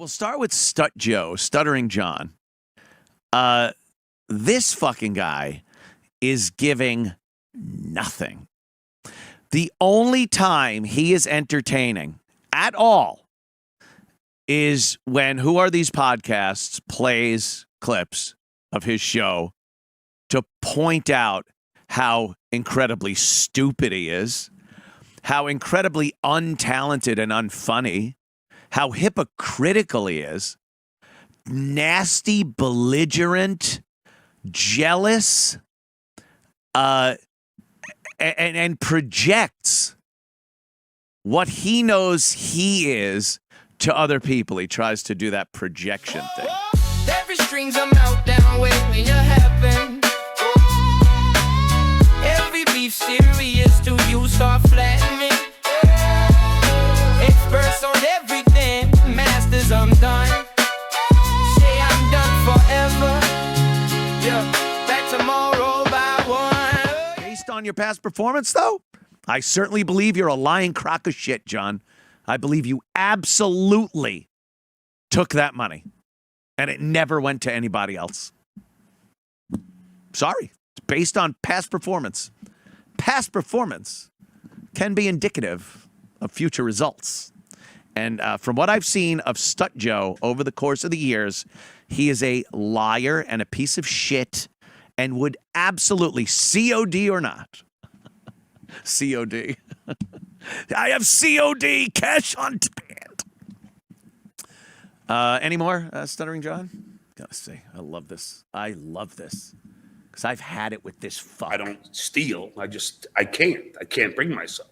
We'll start with Stuttering John. This fucking guy is giving nothing. The only time he is entertaining at all is when Who Are These Podcasts plays clips of his show to point out how incredibly stupid he is, how incredibly untalented and unfunny, how hypocritical he is, nasty, belligerent, jealous, and projects what he knows he is to other people. He tries to do that projection thing. Every string's a meltdown when you happen. Every beef serious to you start flattening. Experts on everything, masters I'm done. Say I'm done forever. Yeah, back tomorrow by one. Based on your past performance, though, I certainly believe you're a lying crock of shit, John. I believe you absolutely took that money, and it never went to anybody else. Sorry. It's based on past performance. Past performance can be indicative of future results. And from what I've seen of Stut Joe over the course of the years, he is a liar and a piece of shit and would absolutely, COD or not, COD. I have COD, cash on demand. Any more, Stuttering John? Gotta say, I love this. I love this. Because I've had it with this fuck. I don't steal. I can't. I can't bring myself.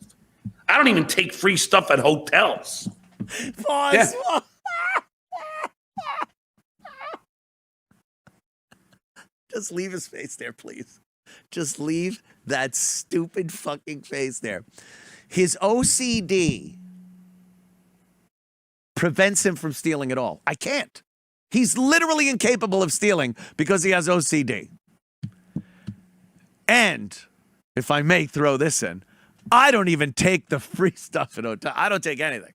I don't even take free stuff at hotels. Pause. Yeah. Just leave his face there, please. Just leave that stupid fucking face there. His OCD prevents him from stealing at all. I can't. He's literally incapable of stealing because he has OCD. And, if I may throw this in, I don't even take the free stuff at hotel. I don't take anything.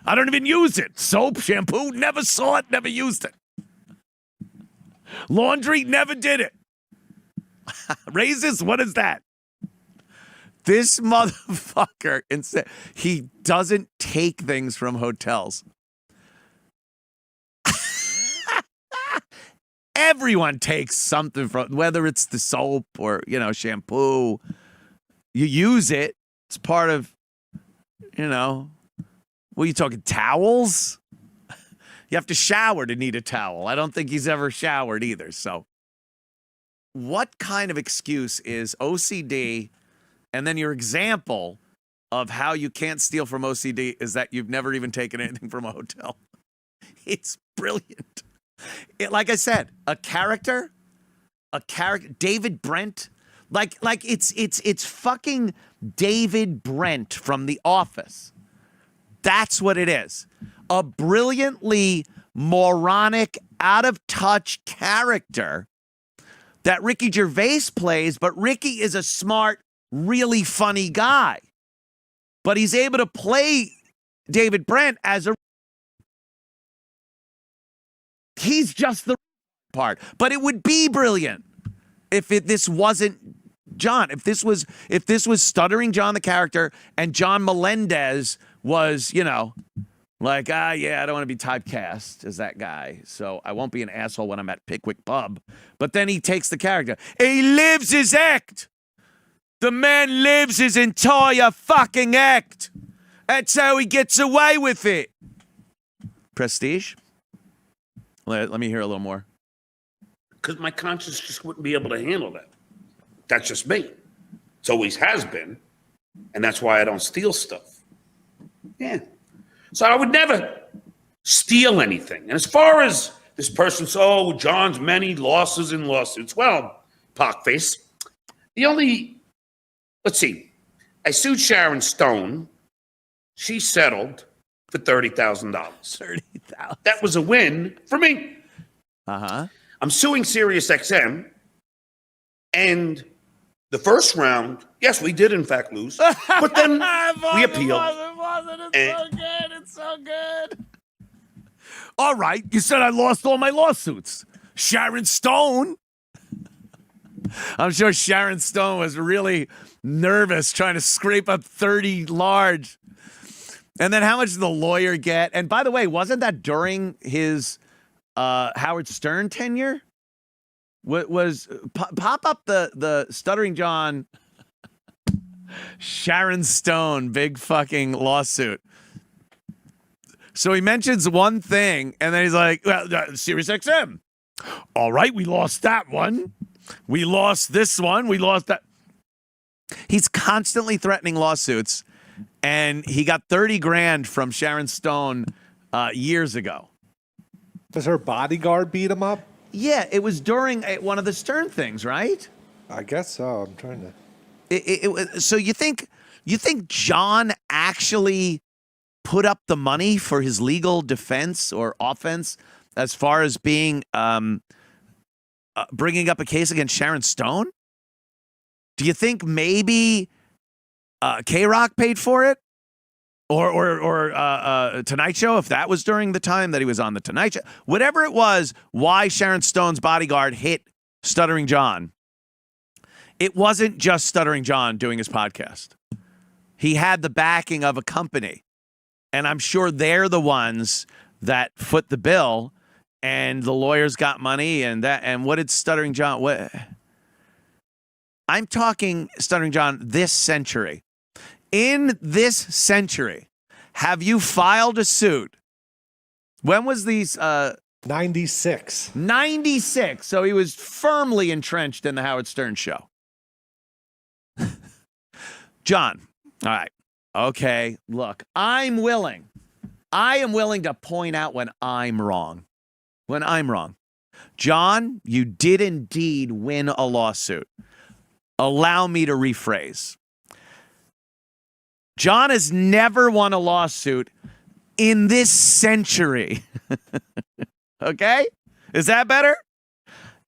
I don't even use it. Soap, shampoo, never saw it, never used it. Laundry, never did it. Raises, what is that? This motherfucker, he doesn't take things from hotels. Everyone takes something from, whether it's the soap or, shampoo. You use it. It's part of, what are you talking, towels? You have to shower to need a towel. I don't think he's ever showered either. So what kind of excuse is OCD? And then your example of how you can't steal from OCD is that you've never even taken anything from a hotel. It's brilliant. Like I said, a character, David Brent, like it's fucking David Brent from The Office. That's what it is. A brilliantly moronic, out of touch character that Ricky Gervais plays, but Ricky is a smart, really funny guy. But he's able to play David Brent as he's just the part. But it would be brilliant if this wasn't John. If this was Stuttering John the character and John Melendez was, I don't want to be typecast as that guy, so I won't be an asshole when I'm at Pickwick Pub. But then he takes the character. He lives his act. The man lives his entire fucking act. That's how he gets away with it. Prestige? Let me hear a little more. Because my conscience just wouldn't be able to handle that. That's just me. It always has been. And that's why I don't steal stuff. Yeah. So I would never steal anything. And as far as this person, John's many losses and lawsuits. Well, Pockface, let's see. I sued Sharon Stone. She settled for $30,000. $30,000. That was a win for me. Uh-huh. I'm suing SiriusXM. And the first round, yes, we did in fact lose. But then we appealed. It's so good. All right, you said I lost all my lawsuits. Sharon Stone. I'm sure Sharon Stone was really nervous trying to scrape up 30 large. And then how much did the lawyer get? And by the way, wasn't that during his Howard Stern tenure? Pop up the Stuttering John Sharon Stone big fucking lawsuit. So he mentions one thing, and then he's like, well, Sirius XM. All right, we lost that one. We lost this one. We lost that. He's constantly threatening lawsuits, and he got 30 grand from Sharon Stone years ago. Does her bodyguard beat him up? Yeah, it was during one of the Stern things, right? I guess so. I'm trying to. So you think John actually put up the money for his legal defense or offense as far as being bringing up a case against Sharon Stone? Do you think maybe K-Rock paid for it? Or Tonight Show, if that was during the time that he was on the Tonight Show? Whatever it was, why Sharon Stone's bodyguard hit Stuttering John, it wasn't just Stuttering John doing his podcast. He had the backing of a company. And I'm sure they're the ones that foot the bill, and the lawyers got money, and what did Stuttering John? What? I'm talking Stuttering John this century. In this century, have you filed a suit? When was these? 96. 96. So he was firmly entrenched in the Howard Stern show. John, all right. Okay, look, I am willing to point out when I'm wrong. When I'm wrong. John, you did indeed win a lawsuit. Allow me to rephrase. John has never won a lawsuit in this century. Okay? Is that better?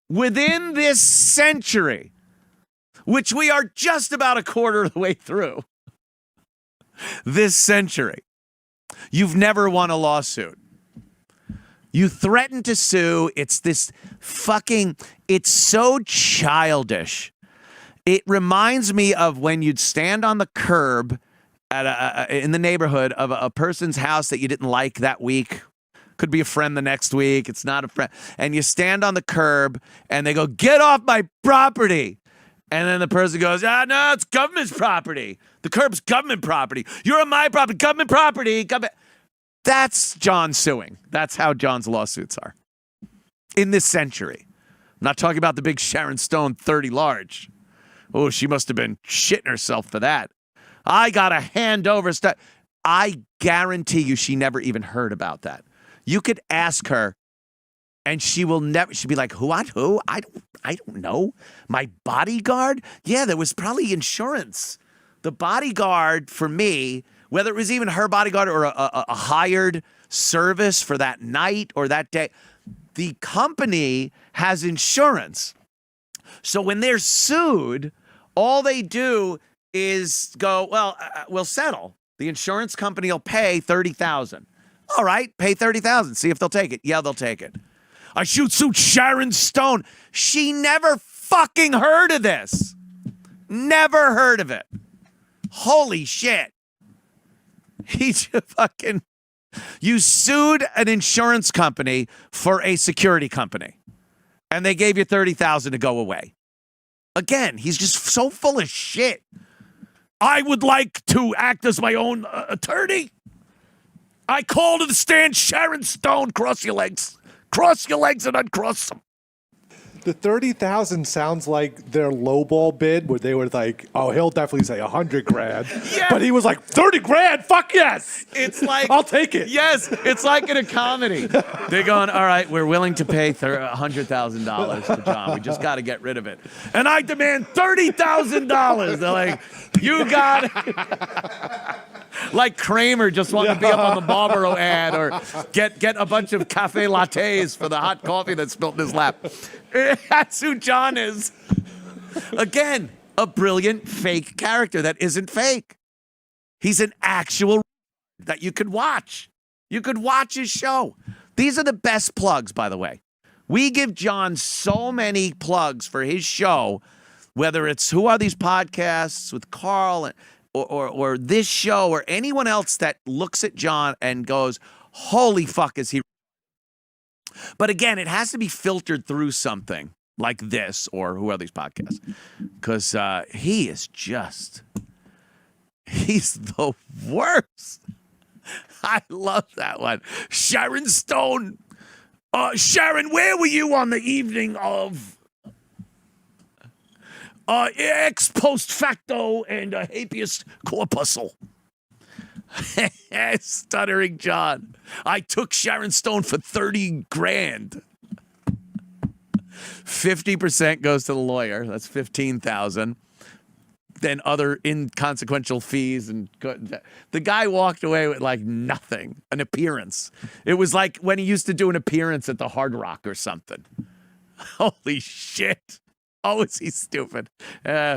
Within this century, which we are just about a quarter of the way through, this century, you've never won a lawsuit. You threaten to sue. It's this fucking, it's so childish. It reminds me of when you'd stand on the curb at in the neighborhood of a person's house that you didn't like that week. Could be a friend the next week. It's not a friend. And you stand on the curb and they go, get off my property. And then the person goes, no, it's government's property. The curb's government property. You're on my property, government property. Government. That's John suing. That's how John's lawsuits are. In this century. I'm not talking about the big Sharon Stone 30 large. Oh, she must have been shitting herself for that. I got to hand over stuff. I guarantee you she never even heard about that. You could ask her, and she will never, she'd be like, who? I don't know. My bodyguard? Yeah, there was probably insurance. The bodyguard for me, whether it was even her bodyguard or a hired service for that night or that day, the company has insurance. So when they're sued, all they do is go, well, we'll settle. The insurance company will pay $30,000. All right, pay $30,000. See if they'll take it. Yeah, they'll take it. I should sue Sharon Stone. She never fucking heard of this. Never heard of it. Holy shit. He just fucking, you sued an insurance company for a security company, and they gave you $30,000 to go away. Again, he's just so full of shit. I would like to act as my own attorney. I call to the stand Sharon Stone. Cross your legs. Cross your legs and uncross them. The 30,000 sounds like their lowball bid where they were like, oh, he'll definitely say 100 grand. Yeah. But he was like, 30 grand? Fuck yes. It's like, I'll take it. Yes. It's like in a comedy. They're going, all right, we're willing to pay $100,000 to John. We just got to get rid of it. And I demand $30,000. They're like, you got it. Like Kramer just wanted to be up on the Marlboro ad or get a bunch of cafe lattes for the hot coffee that's spilled in his lap. That's who John is. Again, a brilliant fake character that isn't fake. He's an actual that you could watch. You could watch his show. These are the best plugs, by the way. We give John so many plugs for his show, whether it's Who Are These Podcasts with Carl or this show or anyone else that looks at John and goes, holy fuck, is he. But again, it has to be filtered through something like this or Who Are These Podcasts? Because he is just, he's the worst. I love that one. Sharon Stone. Sharon, where were you on the evening of ex post facto and habeas corpusal? Stuttering John. I took Sharon Stone for 30 grand. 50% goes to the lawyer. That's 15,000. Then other inconsequential fees, and the guy walked away with like nothing. An appearance. It was like when he used to do an appearance at the Hard Rock or something. Holy shit! Oh, is he stupid?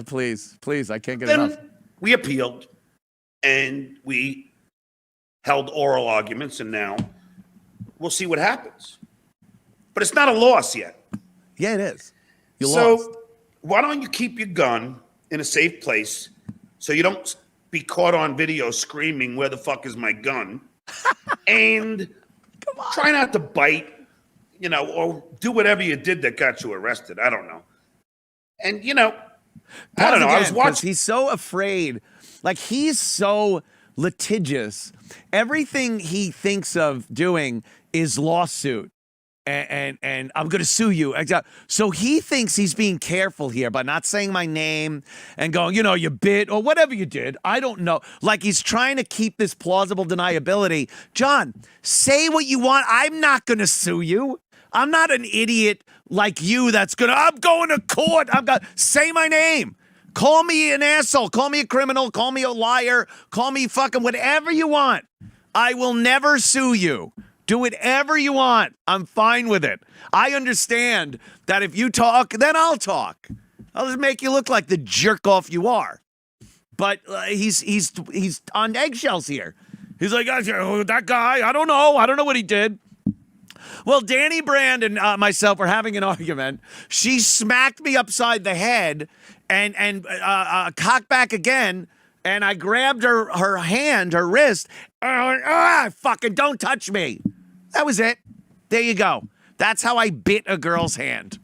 Please, I can't get enough. We appealed, and we held oral arguments, and now we'll see what happens. But it's not a loss yet. Yeah, it is. You lost. Why don't you keep your gun in a safe place so you don't be caught on video screaming, where the fuck is my gun? And try not to bite, or do whatever you did that got you arrested. I don't know. And, I don't know. I was watching. He's so afraid. Like, he's so litigious. Everything he thinks of doing is lawsuit. And I'm going to sue you. So he thinks he's being careful here by not saying my name and going, you bit or whatever you did. I don't know. Like, he's trying to keep this plausible deniability. John, say what you want. I'm not going to sue you. I'm not an idiot like you I'm going to court. Say my name. Call me an asshole. Call me a criminal. Call me a liar. Call me fucking whatever you want. I will never sue you. Do whatever you want. I'm fine with it. I understand that if you talk, then I'll talk. I'll just make you look like the jerk off you are. But he's on eggshells here. He's like, that guy, I don't know what he did. Well, Danny Brand and myself were having an argument. She smacked me upside the head and cocked back again. And I grabbed her hand, her wrist. Fucking don't touch me. That was it. There you go. That's how I bit a girl's hand.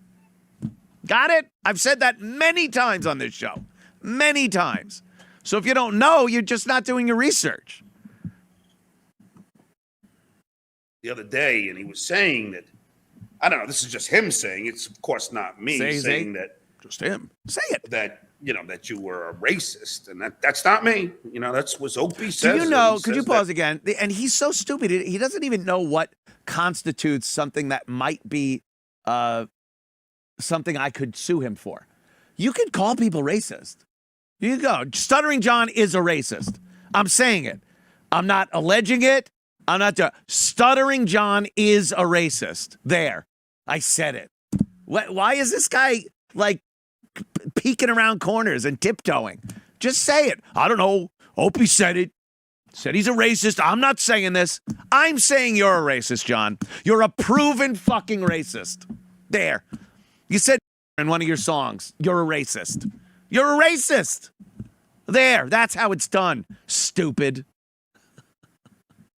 Got it? I've said that many times on this show. Many times. So if you don't know, you're just not doing your research. The other day, and he was saying that, I don't know, this is just him saying, it's of course not me saying that. Just him. Say it. That, that you were a racist, and that's not me. That's what Opie says. Could you pause again? And he's so stupid. He doesn't even know what constitutes something that might be something I could sue him for. You could call people racist. You go. Stuttering John is a racist. I'm saying it. I'm not alleging it. I'm not. Stuttering John is a racist. There. I said it. Why is this guy like peeking around corners and tiptoeing? Just say it. I don't know. Opie said it. Said he's a racist. I'm not saying this. I'm saying you're a racist, John. You're a proven fucking racist. There. You said in one of your songs, you're a racist. You're a racist. There. That's how it's done. Stupid.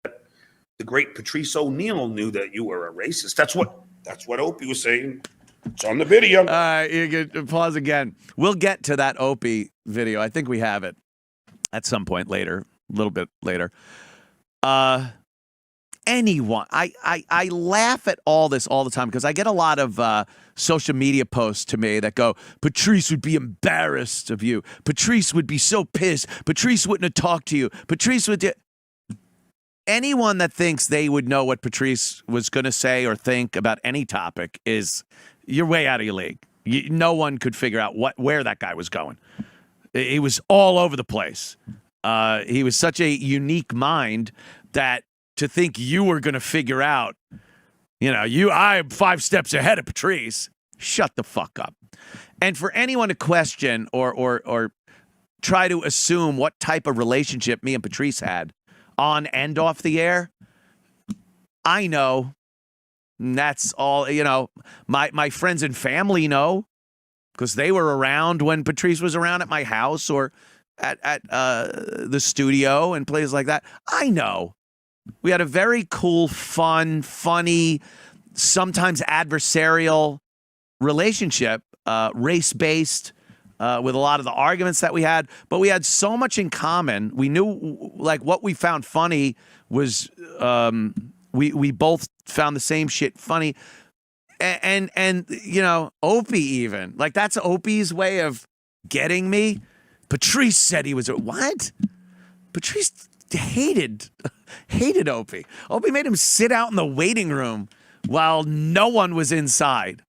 The great Patrice O'Neill knew that you were a racist. That's what Opie was saying. It's on the video. You can pause again. We'll get to that Opie video. I think we have it at some point later, a little bit later. Anyone, I laugh at all this all the time because I get a lot of social media posts to me that go, Patrice would be embarrassed of you. Patrice would be so pissed. Patrice wouldn't have talked to you. Patrice would. Anyone that thinks they would know what Patrice was going to say or think about any topic you're way out of your league. No one could figure out where that guy was going. He was all over the place. He was such a unique mind that to think you were going to figure out, I'm 5 steps ahead of Patrice. Shut the fuck up. And for anyone to question or try to assume what type of relationship me and Patrice had on and off the air, I know And that's all, my friends and family know because they were around when Patrice was around at my house or at the studio and places like that. I know. We had a very cool, fun, funny, sometimes adversarial relationship, race-based, with a lot of the arguments that we had, but we had so much in common. We knew, like, what we found funny was we both found the same shit funny. And Opie even. Like, that's Opie's way of getting me. Patrice said he was what? Patrice hated Opie. Opie made him sit out in the waiting room while no one was inside.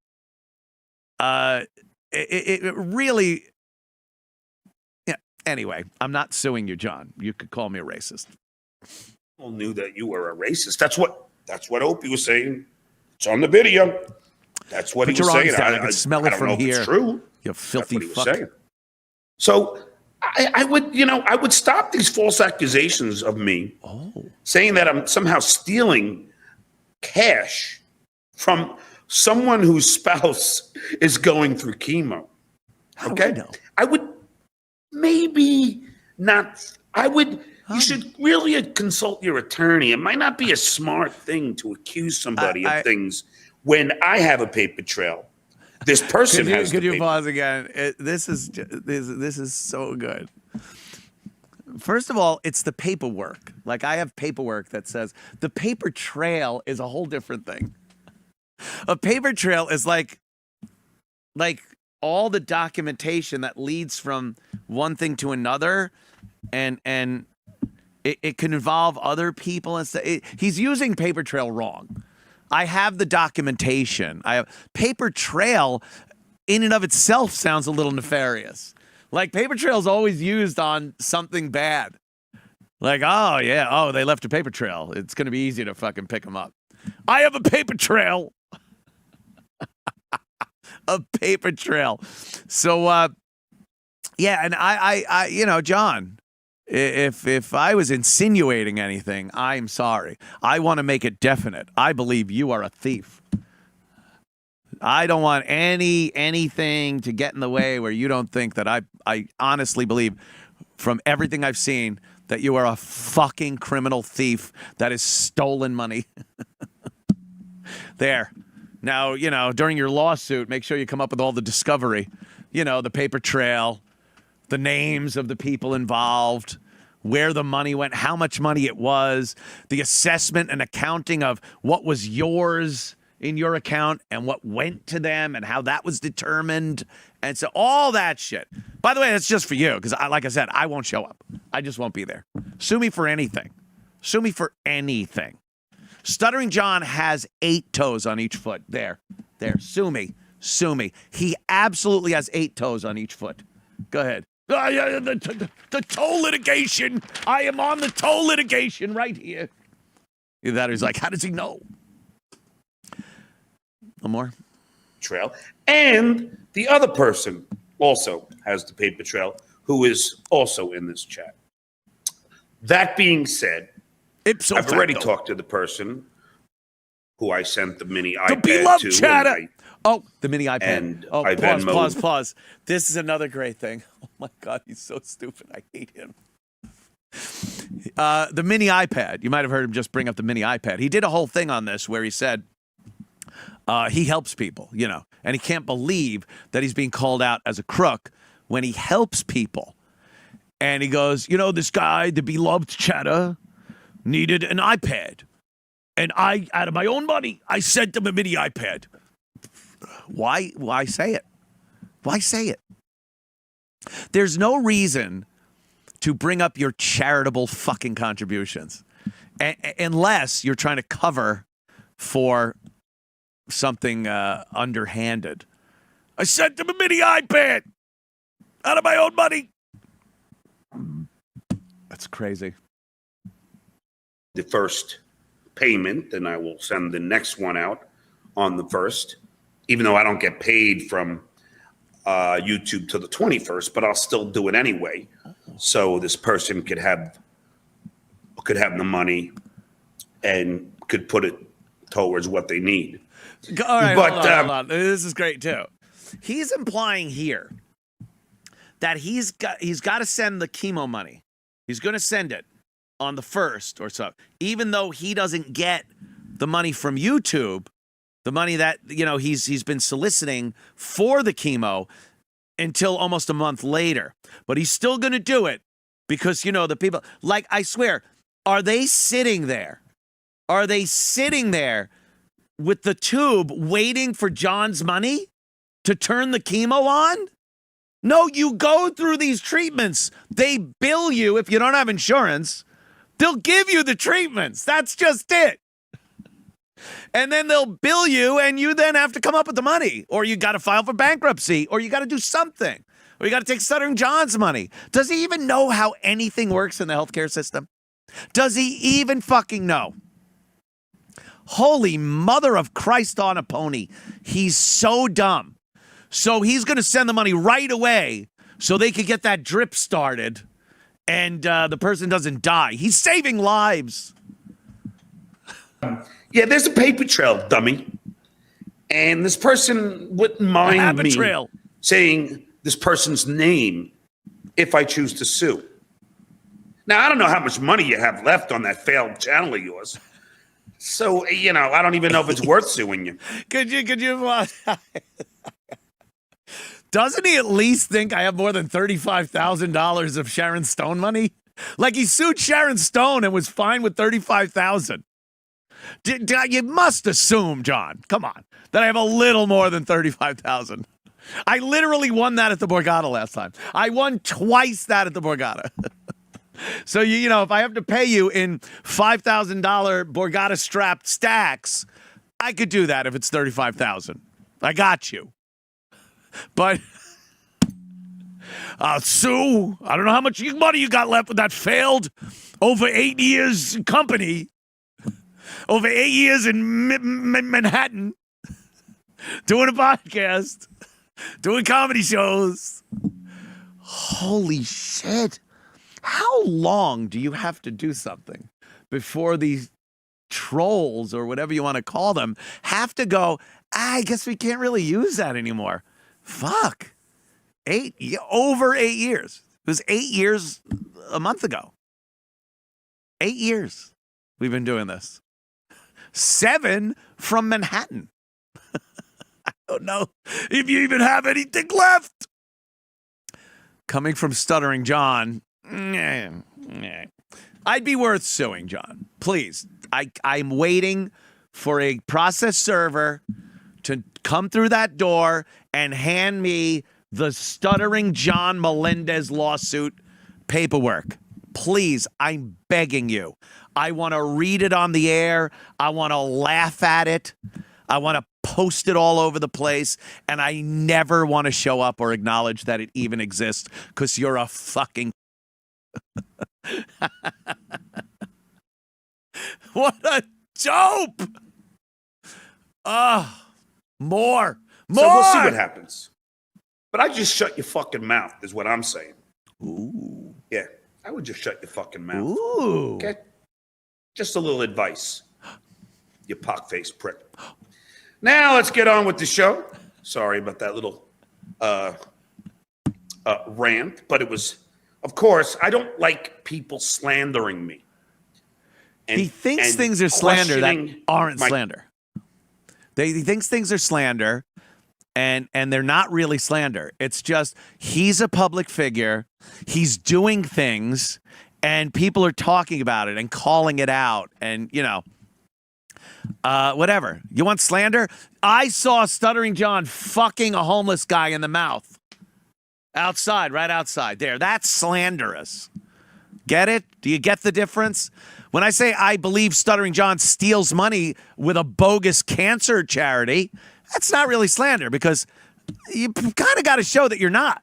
It really. Yeah. Anyway, I'm not suing you, John. You could call me a racist. People knew that you were a racist. That's what Opie was saying. It's on the video. That's what he was saying. I can smell it from here. It's true. You filthy That's fuck. what he was saying. So I would stop these false accusations of me, saying that I'm somehow stealing cash from someone whose spouse is going through chemo. How do Okay, I know? I would maybe not. You should really consult your attorney. It might not be a smart thing to accuse somebody of things when I have a paper trail. This person has. Could you pause again? This is so good. First of all, it's the paperwork. Like, I have paperwork that says the paper trail is a whole different thing. A paper trail is like all the documentation that leads from one thing to another, and it can involve other people and stuff. He's using paper trail wrong. I have the documentation. I have paper trail. In and of itself, sounds a little nefarious. Like, paper trail is always used on something bad. Like, they left a paper trail. It's going to be easy to fucking pick them up. I have a paper trail. A paper trail. So, and I John, if I was insinuating anything, I'm sorry. I want to make it definite. I believe you are a thief. I don't want anything to get in the way where you don't think that I honestly believe from everything I've seen that you are a fucking criminal thief that has stolen money. There. Now, during your lawsuit, make sure you come up with all the discovery, the paper trail, the names of the people involved, where the money went, how much money it was, the assessment and accounting of what was yours in your account and what went to them and how that was determined. And so all that shit. By the way, that's just for you because, like I said, I won't show up. I just won't be there. Sue me for anything. Sue me for anything. Stuttering John has 8 toes on each foot. There. Sue me. He absolutely has 8 toes on each foot. Go ahead. The toe litigation. I am on the toe litigation right here. Either that or he's like, how does he know? No more? Trail. And the other person also has the paper trail who is also in this chat. That being said, I've already talked to the person who I sent the mini iPad beloved to. Chatter. The mini iPad. And I pause. This is another great thing. Oh my God, he's so stupid. I hate him. The mini iPad. You might have heard him just bring up the mini iPad. He did a whole thing on this where he said he helps people, and he can't believe that he's being called out as a crook when he helps people. And he goes, this guy, the beloved Chatter, needed an iPad. And I, out of my own money, I sent him a mini iPad. Why say it? Why say it? There's no reason to bring up your charitable fucking contributions unless you're trying to cover for something underhanded. I sent him a mini iPad out of my own money. That's crazy. The first payment, and I will send the next one out on the 1st, even though I don't get paid from YouTube till the 21st, but I'll still do it anyway. So this person could have the money and could put it towards what they need. All right, But, hold on. This is great too. He's implying here that he's got to send the chemo money. He's going to send it on the 1st or so, even though he doesn't get the money from YouTube, the money that he's been soliciting for the chemo until almost a month later. But he's still going to do it because the people, like, I swear, are they sitting there? Are they sitting there with the tube waiting for John's money to turn the chemo on? No, you go through these treatments. They bill you if you don't have insurance. They'll give you the treatments. That's just it. And then they'll bill you, and you then have to come up with the money. Or you got to file for bankruptcy, or you got to do something. Or you got to take Stuttering John's money. Does he even know how anything works in the healthcare system? Does he even fucking know? Holy mother of Christ on a pony. He's so dumb. So he's going to send the money right away so they could get that drip started and the person doesn't die. He's saving lives. Yeah, there's a paper trail, dummy. And this person wouldn't mind me saying this person's name if I choose to sue. Now, I don't know how much money you have left on that failed channel of yours. So, I don't even know if it's worth suing you. Could you doesn't he at least think I have more than $35,000 of Sharon Stone money? Like, he sued Sharon Stone and was fine with $35,000. You must assume, John, come on, that I have a little more than $35,000. I literally won that at the Borgata last time. I won twice that at the Borgata. So, if I have to pay you in $5,000 Borgata strapped stacks, I could do that if it's $35,000. I got you. But, Sue, I don't know how much money you got left with that failed over 8 years company, over 8 years in Manhattan, doing a podcast, doing comedy shows. Holy shit. How long do you have to do something before these trolls, or whatever you want to call them, have to go, I guess we can't really use that anymore? Fuck. Over 8 years. It was 8 years a month ago. 8 years we've been doing this. 7 from Manhattan. I don't know if you even have anything left. Coming from Stuttering John, I'd be worth suing, John. Please. I'm waiting for a process server to come through that door and hand me the Stuttering John Melendez lawsuit paperwork. Please, I'm begging you. I want to read it on the air. I want to laugh at it. I want to post it all over the place. And I never want to show up or acknowledge that it even exists because you're a fucking... What a dope! More. So we'll see what happens. But I just shut your fucking mouth, is what I'm saying. Ooh. Yeah, I would just shut your fucking mouth. Ooh. Okay? Just a little advice, you pock-faced prick. Now let's get on with the show. Sorry about that little rant, but it was, of course, I don't like people slandering me. He thinks things are slander that aren't slander. He thinks things are slander, and they're not really slander. It's just he's a public figure. He's doing things, and people are talking about it and calling it out, and, whatever. You want slander? I saw Stuttering John fucking a homeless guy in the mouth. Outside, right outside. There. That's slanderous. Get it? Do you get the difference? When I say I believe Stuttering John steals money with a bogus cancer charity, that's not really slander because you kind of got to show that you're not.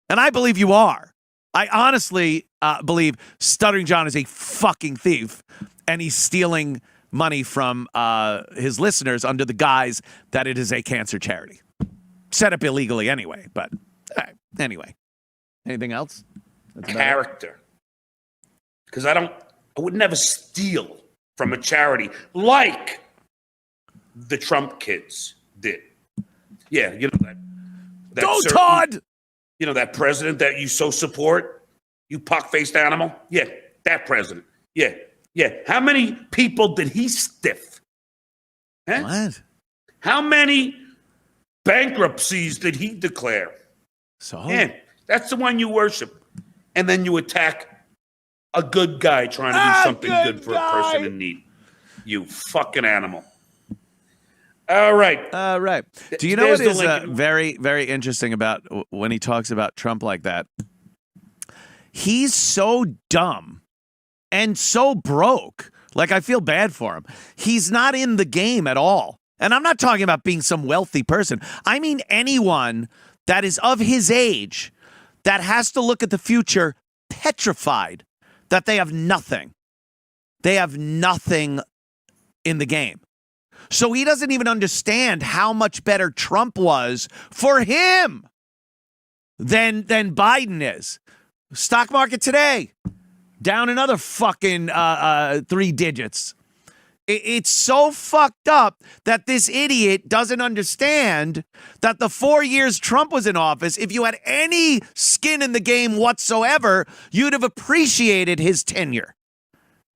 And I believe you are. I honestly believe Stuttering John is a fucking thief and he's stealing money from his listeners under the guise that it is a cancer charity. Set up illegally anyway, but anyway. Anything else? Character. Because I would never steal from a charity like the Trump kids did. Yeah, you know that Go, certain- Todd! You know, that president that you so support, you pock-faced animal? Yeah, that president. Yeah. How many people did he stiff? Huh? What? How many bankruptcies did he declare? So? Yeah, that's the one you worship. And then you attack a good guy trying to do something good for a person in need. You fucking animal. All right. Right. Do you know There's what the is Lincoln- very, very interesting about when he talks about Trump like that? He's so dumb and so broke. Like, I feel bad for him. He's not in the game at all. And I'm not talking about being some wealthy person. I mean anyone that is of his age that has to look at the future petrified that they have nothing. They have nothing in the game. So he doesn't even understand how much better Trump was for him than Biden is. Stock market today, down another fucking 3 digits. It's so fucked up that this idiot doesn't understand that the 4 years Trump was in office, if you had any skin in the game whatsoever, you'd have appreciated his tenure.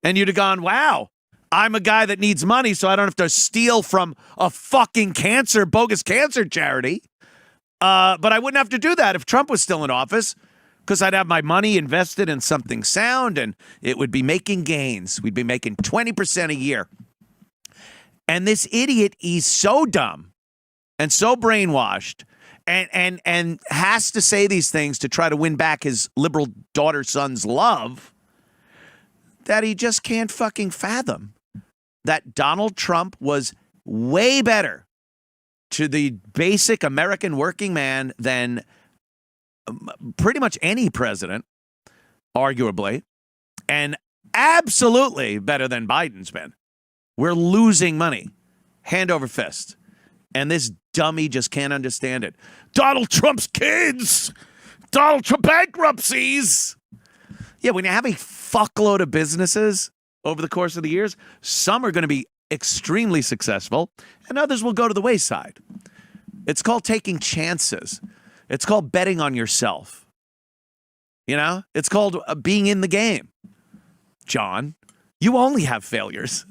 And you'd have gone, wow, I'm a guy that needs money, so I don't have to steal from a fucking bogus cancer charity. But I wouldn't have to do that if Trump was still in office, because I'd have my money invested in something sound and it would be making gains. We'd be making 20% a year. And this idiot, he's so dumb and so brainwashed and has to say these things to try to win back his liberal daughter-son's love that he just can't fucking fathom that Donald Trump was way better to the basic American working man than pretty much any president, arguably, and absolutely better than Biden's been. We're losing money, hand over fist. And this dummy just can't understand it. Donald Trump's kids! Donald Trump bankruptcies! Yeah, when you have a fuckload of businesses over the course of the years, some are going to be extremely successful and others will go to the wayside. It's called taking chances. It's called betting on yourself. You know, it's called being in the game. John, you only have failures.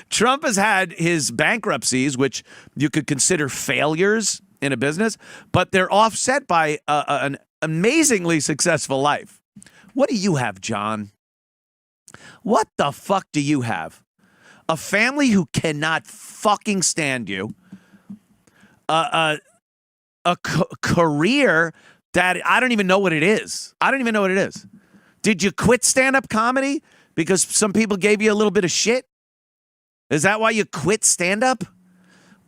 Trump has had his bankruptcies, which you could consider failures in a business, but they're offset by an amazingly successful life. What do you have, John? What the fuck do you have? A family who cannot fucking stand you. A career that I don't even know what it is. Did you quit stand-up comedy because some people gave you a little bit of shit? Is that why you quit stand-up?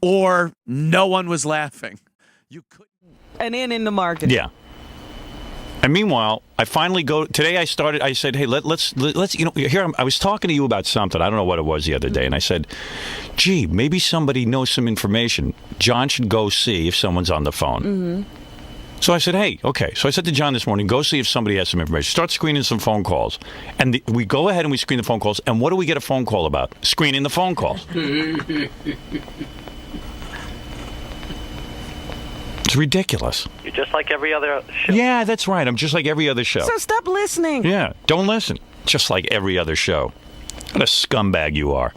Or no one was laughing? You couldn't. An in the market. Yeah. And meanwhile, I finally go today. I said, hey, let's here I was talking to you about something. I don't know what it was the other day, and I said, gee, maybe somebody knows some information. John should go see if someone's on the phone. Mm-hmm. So I said, hey, okay. So I said to John this morning, go see if somebody has some information. Start screening some phone calls. And we go ahead and we screen the phone calls. And what do we get a phone call about? Screening the phone calls. It's ridiculous. You're just like every other show. Yeah, that's right. I'm just like every other show. So stop listening. Yeah, don't listen. Just like every other show. What a scumbag you are.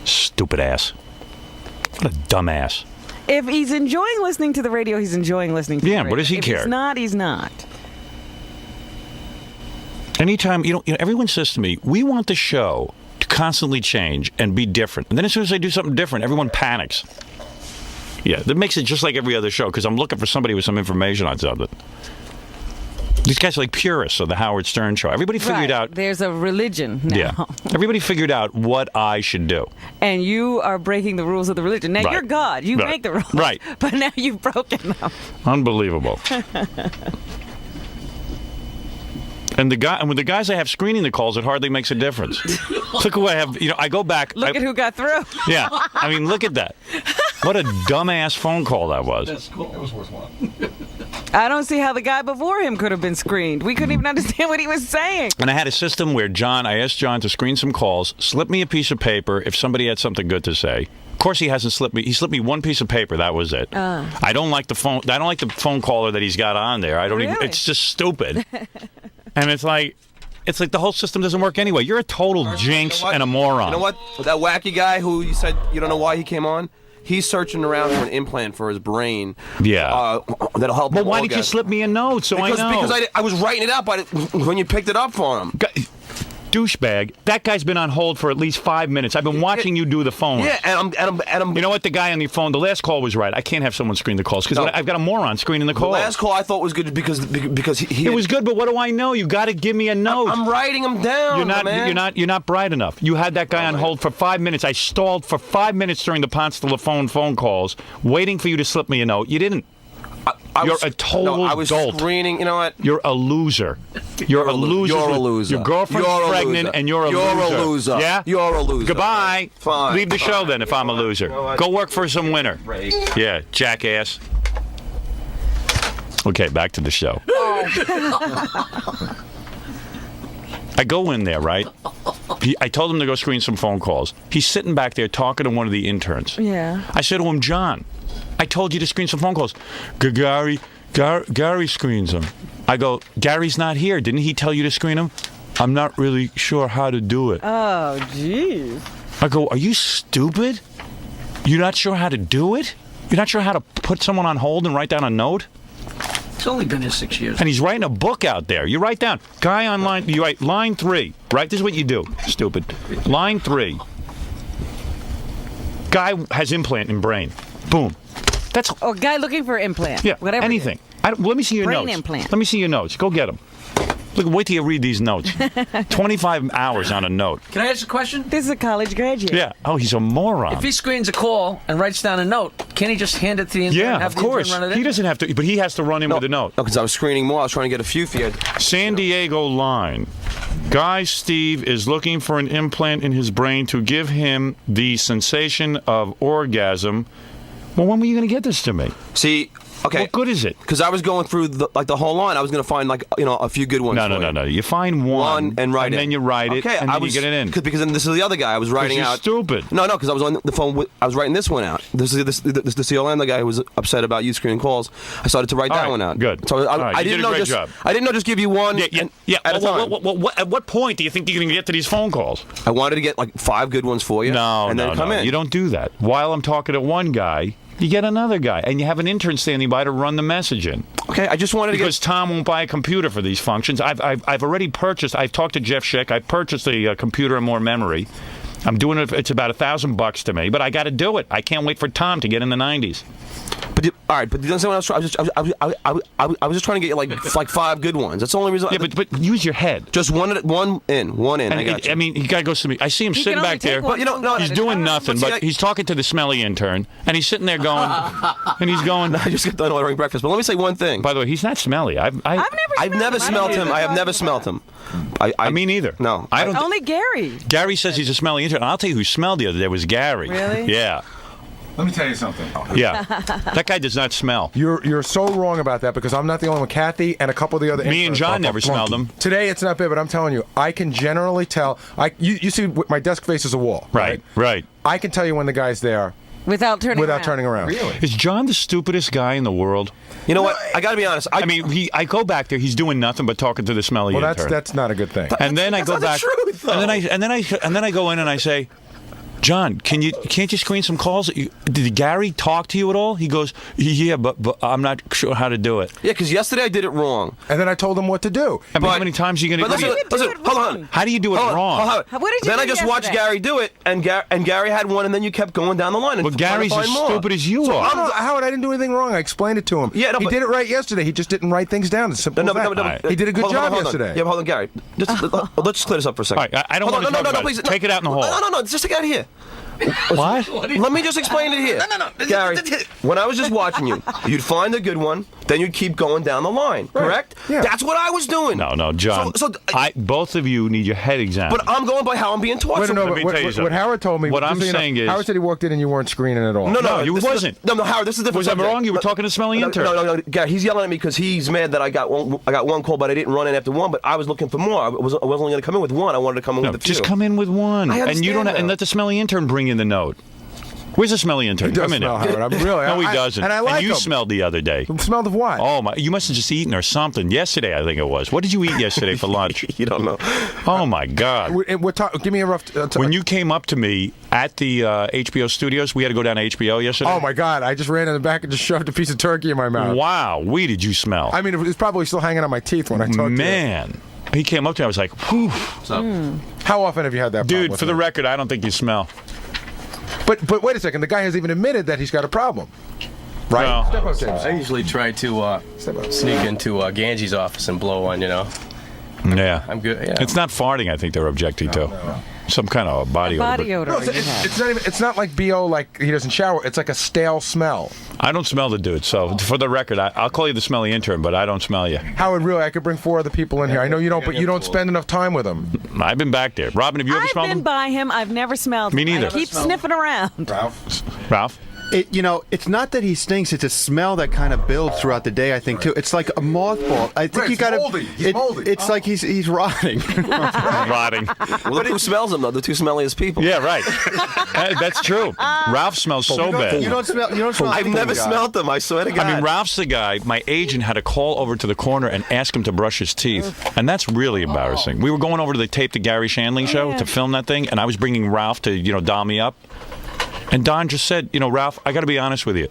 Stupid ass. What a dumbass. If he's enjoying listening to the radio, he's enjoying listening to the radio. What does he care? If he's not, he's not. Anytime, everyone says to me, we want the show to constantly change and be different. And then as soon as they do something different, everyone panics. Yeah, that makes it just like every other show because I'm looking for somebody with some information on something. These guys are like purists of the Howard Stern show. Everybody figured out. There's a religion now. Yeah. Everybody figured out what I should do. And you are breaking the rules of the religion. Now, Right. you're God. You Right. make the rules. Right. But now you've broken them. Unbelievable. And with the guys I have screening the calls, it hardly makes a difference. Look who I have. I go back. Look at who got through. Yeah. I mean, look at that. What a dumbass phone call that was. That's cool. It was worthwhile. I don't see how the guy before him could have been screened. We couldn't even understand what he was saying. And I had a system where I asked John to screen some calls, slip me a piece of paper if somebody had something good to say. Of course, he hasn't slipped me. He slipped me one piece of paper. That was it. I don't like the phone. I don't like the phone caller that he's got on there. I don't even. Really? It's just stupid. And it's like the whole system doesn't work anyway. You're a total jinx and a moron. You know what? That wacky guy who you said you don't know why he came on. He's searching around for an implant for his brain. Yeah. That'll help. But why did you slip me a note so I know? Because I was writing it out when you picked it up for him. Douchebag. That guy's been on hold for at least 5 minutes. I've been watching you do the phone. Yeah, and I'm. You know what? The guy on the phone, the last call was right. I can't have someone screen the calls because I've got a moron screening the calls. The last call I thought was good because he It was good, but what do I know? You got to give me a note. I'm writing them down. You're not bright enough. You had that guy on hold for 5 minutes. I stalled for 5 minutes during the Ponce de Leon phone calls, waiting for you to slip me a note. You didn't. You're a total I was dolt. screening. You know what? You're a loser. You're a loser. You're a loser. Your girlfriend's pregnant, and you're a loser. You're a loser. Yeah. You're a loser. Goodbye. Fine. Leave the show then. If I'm a loser, go work for some winner. Yeah, jackass. Okay, back to the show. I go in there, right? I told him to go screen some phone calls. He's sitting back there talking to one of the interns. Yeah. I said to him, John, I told you to screen some phone calls. Gary screens them. I go, Gary's not here. Didn't he tell you to screen them? I'm not really sure how to do it. Oh, jeez. I go, are you stupid? You're not sure how to do it? You're not sure how to put someone on hold and write down a note? It's only been here 6 years. And he's writing a book out there. You write down, guy on line, you write line 3, right? This is what you do, stupid. Line 3. Guy has implant in brain. Boom. That's guy looking for implant. Yeah, whatever. anything. Let me see your Brain notes. implant. Let me see your notes. Go get them. Look, wait till you read these notes. 25 hours on a note. Can I ask a question? This is a college graduate. Yeah. Oh, he's a moron. If he screens a call and writes down a note, can't he just hand it to the intern and Yeah, have of the intern course. run it in? He doesn't have to, but he has to run in with a note. No, because I was screening more. I was trying to get a few for you. San Diego line. Guy Steve is looking for an implant in his brain to give him the sensation of orgasm. Well, when were you going to get this to me? See, okay. What good is it? Because I was going through the whole line. I was going to find a few good ones. No. You find one and write it. then you write it, and then you get it in. Because then this is the other guy I was writing you're out. Stupid. No, because I was on the phone. I was writing this one out. This is the Orlando guy who was upset about you screening calls. I started to write that one out. Good. So I you didn't did a know great just. job. I didn't know just give you one. Yeah. At a time. At what point do you think you're going to get to these phone calls? I wanted to get like 5 good ones for you. No. Come in. You don't do that. While I'm talking to one guy, you get another guy, and you have an intern standing by to run the message in. Okay, I just wanted to because Tom won't buy a computer for these functions. I've already purchased. I've talked to Jeff Schick. I purchased a computer and more memory. I'm doing it. It's about $1,000 to me, but I got to do it. I can't wait for Tom to get in the 90s. All right, but you know what I was just trying to get you like 5 good ones. That's the only reason. Yeah, but use your head. Just one in. And I got you. I mean, he goes to me. I see him He sitting can only back there. take one. But no, He's doing nothing, but he's talking to the smelly intern, and he's sitting there going, and he's going. I just got done ordering breakfast. But let me say one thing. By the way, he's not smelly. I've never smelled him. I have never smelled him. I mean, neither. No, I don't. Only Gary. Gary says he's a smelly intern. I'll tell you who smelled the other day was Gary. Really? Yeah. Let me tell you something. Yeah. That guy does not smell. You're so wrong about that because I'm not the only one. Kathy and a couple of the other. Me and John never smelled them. Today it's not bad, but I'm telling you, I can generally tell. You see, my desk faces a wall. Right. I can tell you when the guy's there without turning around. Really? Is John the stupidest guy in the world? You know what? I got to be honest. I mean, I go back there. He's doing nothing but talking to the smelly intern. Well, that's not a good thing. And then I go back. Truth, though. And then I go in and I say, John, can't you screen some calls? Did Gary talk to you at all? He goes, yeah, but I'm not sure how to do it. Yeah, because yesterday I did it wrong. And then I told him what to do. But how many times are you going to do it? Listen, hold on. How do you do it wrong? What did you then do I just watched yesterday? Gary do it, and Gary had one, and then you kept going down the line. And But Gary's trying as to find more. stupid as you are. Howard, I didn't do anything wrong. I explained it to him. Yeah, no, he but- did it right yesterday. He just didn't write things down. As simple as that. He did a good job yesterday. Yeah, but hold on, Gary. Let's just clear this up for a second. All right, I don't want to talk about it. Take it out in the hall. No, just get out of here. What? Let me just explain it here. No. Gary, when I was just watching you, you'd find a good one, then you'd keep going down the line. Correct? Yeah. That's what I was doing. No, John. Both of you need your head examined. But I'm going by how I'm being taught. Wait, no, Let me tell you what something. Howard told me. What I'm just so you know, saying is- Howard said he walked in and you weren't screening at all. No, you this is wasn't. No, Howard, this is a different Was I subject. wrong? You were talking to Smelly Intern. No, Gary, he's yelling at me because he's mad that I got one call, but I didn't run in after one. But I was looking for more. I wasn't only going to come in with one. I wanted to come in No, with a few. just come in with one, I and you don't. understand And that. let the Smelly Intern bring in the note. Where's the Smelly Intern? He does Come in smell, here. Howard. I'm really. No, he I- doesn't. And I like you him. smelled the other day. Smelled of what? Oh my! You must have just eaten or something yesterday. I think it was. What did you eat yesterday for lunch? You don't know. Oh my God! Give me a rough. When you came up to me at the HBO studios, we had to go down to HBO yesterday. Oh my God! I just ran in the back and just shoved a piece of turkey in my mouth. Wow, we did you smell? I mean, it was probably still hanging on my teeth when I talked to you. Man, he came up to me. I was like, whew. How often have you had that problem Dude, with for the me? record, I don't think you smell. But wait a second. The guy has even admitted that he's got a problem. Right? No. Step up, James. I usually try to sneak into Ganji's office and blow one, Yeah. I'm good. Yeah. It's not farting, I think they're objecting to. Some kind of body odor. Body odor. No, it's not even. It's not like BO like he doesn't shower. It's like a stale smell. I don't smell the dude, so for the record, I'll call you the Smelly Intern, but I don't smell you. Howard, really, I could bring 4 other people in here. I know you don't, but you don't spend enough time with them. I've been back there. Robin, have you ever I've smelled been him? by him. I've never smelled Me him. neither. I keep sniffing around. Ralph? It's not that he stinks. It's a smell that kind of builds throughout the day, I think, too. It's like a mothball. I think Right, you it's got to. moldy. He's moldy. It's like he's rotting. Rotting. Well, look who smells them, though. The two smelliest people. Yeah, right. That's true. Ralph smells so bad. You don't smell. I've never guy. smelled them. I swear to God. I mean, Ralph's the guy. My agent had to call over to the corner and ask him to brush his teeth, and that's really embarrassing. We were going over to the tape, the Gary Shandling show, to film that thing, and I was bringing Ralph to, doll me up. And Don just said, Ralph, I got to be honest with you.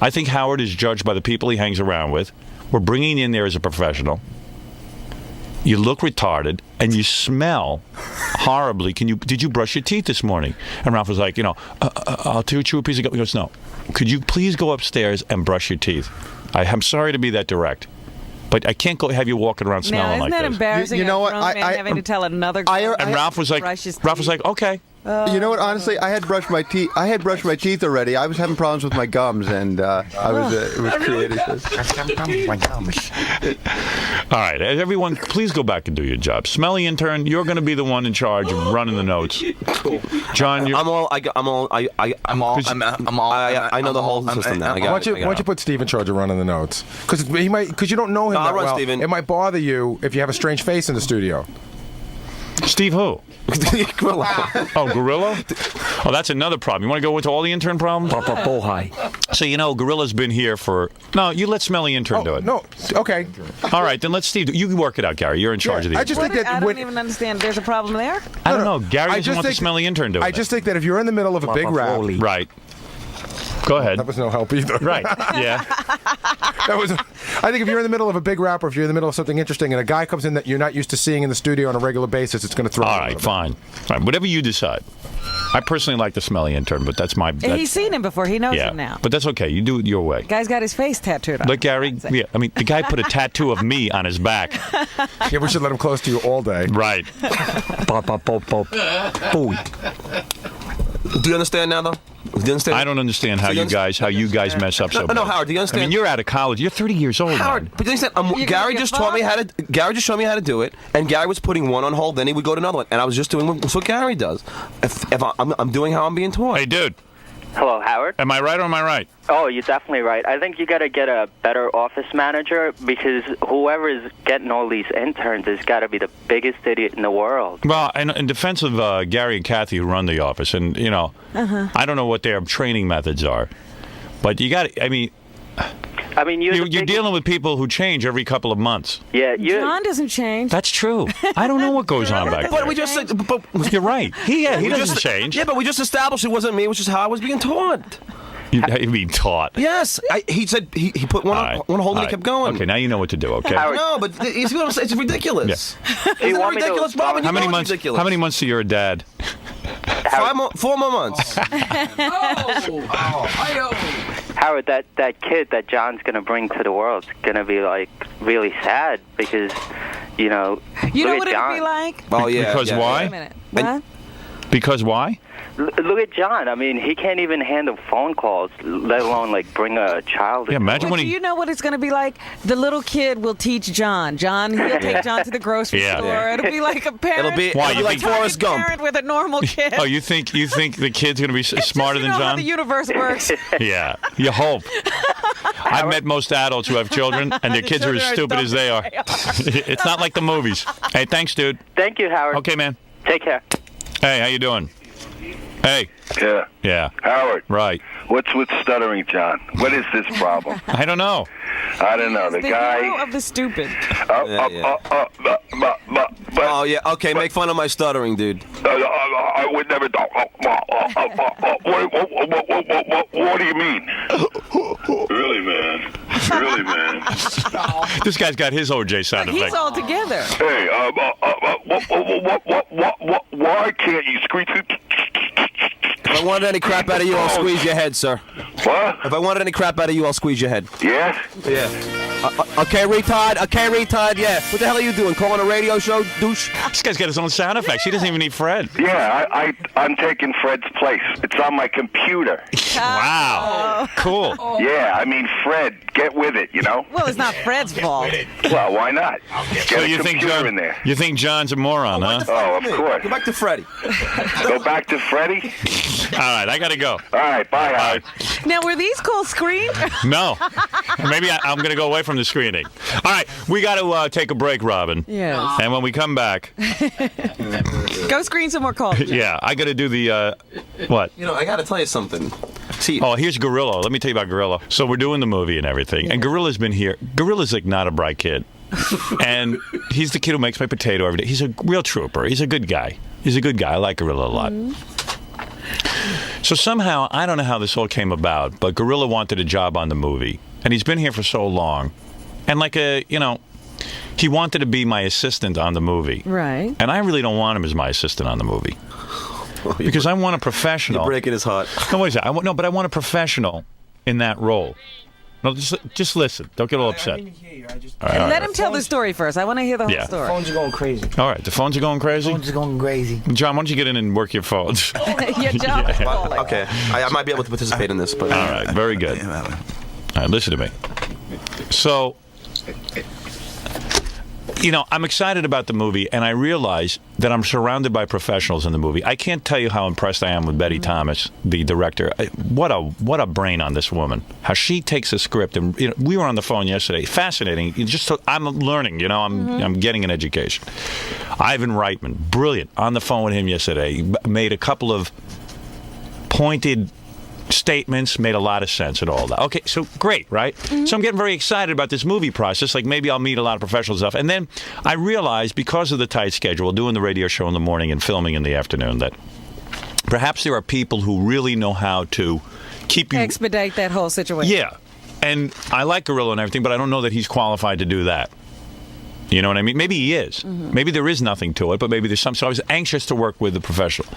I think Howard is judged by the people he hangs around with. We're bringing you in there as a professional. You look retarded, and you smell horribly. Did you brush your teeth this morning? And Ralph was like, I'll chew a piece of gum. He goes, no. Could you please go upstairs and brush your teeth? I'm sorry to be that direct, but I can't have you walking around Now, smelling isn't like that this. embarrassing? You know a what? grown man having to tell another girl And Ralph was like, brush his okay. You know what? Honestly, I had brushed my teeth. I had brushed my teeth already. I was having problems with my gums, and I was. It was creative. All right, everyone, please go back and do your job. Smelly Intern, you're going to be the one in charge of running the notes. John, you're... I know the whole system now. Why don't you put Steve in charge of running the notes? Because you don't know him I'll that run well. Steven. It might bother you if you have a strange face in the studio. Steve who? Gorilla. Oh, Gorilla? Oh, that's another problem. You want to go into all the intern problems? So, Gorilla's been here for... No, you let Smelly Intern do it. No, okay. All right, then let Steve... You can work it out, Gary. You're in charge of the... I just think that I don't even understand. There's a problem there? I don't know. Gary I doesn't just want the think- Smelly Intern doing I it. just think that if you're in the middle of a big rap... Right. Go ahead. That was no help either. Right, yeah. I think if you're in the middle of a big rap or if you're in the middle of something interesting and a guy comes in that you're not used to seeing in the studio on a regular basis, it's going to throw All you a right, little bit. fine. All right, whatever you decide. I personally like the Smelly Intern, but that's my... He's seen him before. He knows yeah, him now. but that's okay. You do it your way. Guy's got his face tattooed on. Let Gary... Yeah, I mean, the guy put a tattoo of me on his back. Yeah, we should let him close to you all day. Right. Do you understand now, though? Do you understand? I don't understand how you guys mess up so bad. No, Howard, do you understand? I mean, you're out of college. You're 30 years old, Howard, man. but you understand? Gary just taught me how to. Gary just showed me how to do it, and Gary was putting one on hold. Then he would go to another one, and I was just doing what Gary does. If I'm doing how I'm being taught. Hey, dude. Hello, Howard. Am I right or am I right? Oh, you're definitely right. I think you got to get a better office manager because whoever is getting all these interns has got to be the biggest idiot in the world. Well, in defense of Gary and Kathy who run the office, and, I don't know what their training methods are, but you got to, I mean, you're dealing with people who change every couple of months. Yeah, John doesn't change. That's true. I don't know what goes on back there. But we just said. You're right. He doesn't change. Yeah, but we just established it wasn't me. It was just how I was being taught. You mean taught? Yes, he said he put one on hold and he kept going. Okay, now you know what to do. Okay. No, but you see what I'm saying? It's ridiculous. Yeah. Isn't it ridiculous, Robin? How many months? Ridiculous. How many months till you're a dad? 4 more months. Howard, that kid that John's going to bring to the world is going to be, like, really sad because, You know look what at it'd John. be like? Oh, yeah. Because yeah, why? Wait a minute. What? Because why? Look at John. I mean, he can't even handle phone calls, let alone like bring a child. Yeah, imagine But when do he. you know what it's going to be like? The little kid will teach John. He'll take John to the grocery Yeah. store. Yeah. It'll be like a parent. It'll be, Why, it'll you be like think- Forrest Gump. Parent with a normal kid. Oh, you think the kid's going to be smarter you than know how John? the universe works. Yeah, you hope. I've met most adults who have children, and their The kids are as children are stupid dumb as they are. It's not like the movies. Hey, thanks, dude. Thank you, Howard. Okay, man. Take care. Hey, how you doing? Hey. Yeah. Yeah. Howard. Right. What's with stuttering, John? What is this problem? I don't know. I don't know. The The guy. hero of the stupid. Oh yeah. Okay, make fun of my stuttering, dude. I would never. What do you mean? Really, man? Really, man? This guy's got his OJ sound effect. He's all together. Hey, why can't you screech? If I wanted any crap out of you, I'll squeeze your head, sir. What? If I wanted any crap out of you, I'll squeeze your head. Yeah? Yeah. Okay, retard. Okay, retard. Yeah. What the hell are you doing? Calling a radio show, douche? This guy's got his own sound effects. He doesn't even need Fred. Yeah, I'm taking Fred's place. It's on my computer. Wow. Cool. Yeah, I mean, Fred, get with it, you know? Well, it's not Fred's fault. Well, why not? Get So a you think computer in there. you think John's a moron, huh? Oh, of course. Go back to Freddie. Go back to Freddie? All right, I gotta go. All right, bye, Howard. Now, were these calls screened? No. Maybe I'm going to go away from the screening. All right, we got to take a break, Robin. Yes. And when we come back, Go screen some more calls. yeah, I got to do the, what? You know, I got to tell you something. See, Oh, here's Gorilla. Let me tell you about Gorilla. So we're doing the movie and everything, and Gorilla's been here. Gorilla's like not a bright kid. And he's the kid who makes my potato every day. He's a real trooper. He's a good guy. I like Gorilla a lot. So somehow, I don't know how this all came about, but Gorilla wanted a job on the movie. And he's been here for so long. And he wanted to be my assistant on the movie. Right. And I really don't want him as my assistant on the movie. Because I want a professional. you're breaking his heart. No, wait a second. But I want a professional in that role. No, just listen. Don't get all upset. All right. Let him tell the story first. I want to hear the whole Yeah. story. Phones are going crazy. All right. The phones are going crazy? Phones are going crazy. John, why don't you get in and work your phones? Your job is calling. Okay, I might be able to participate in this, but All right. Very good. All right. Listen to me. So, I'm excited about the movie, and I realize that I'm surrounded by professionals in the movie. I can't tell you how impressed I am with Betty Thomas, the director. What a brain on this woman. How she takes a script, and we were on the phone yesterday. Fascinating. I'm learning. I'm getting an education. Ivan Reitman, brilliant. On the phone with him yesterday, made a couple of pointed statements, made a lot of sense and all that. Okay, so great, right? So I'm getting very excited about this movie process. Like maybe I'll meet a lot of professional stuff. And then I realized, because of the tight schedule, doing the radio show in the morning and filming in the afternoon, that perhaps there are people who really know how to keep you... Expedite that whole situation. Yeah. And I like Gorilla and everything, but I don't know that he's qualified to do that. You know what I mean? Maybe he is. Maybe there is nothing to it, but maybe there's some. So I was anxious to work with the professional.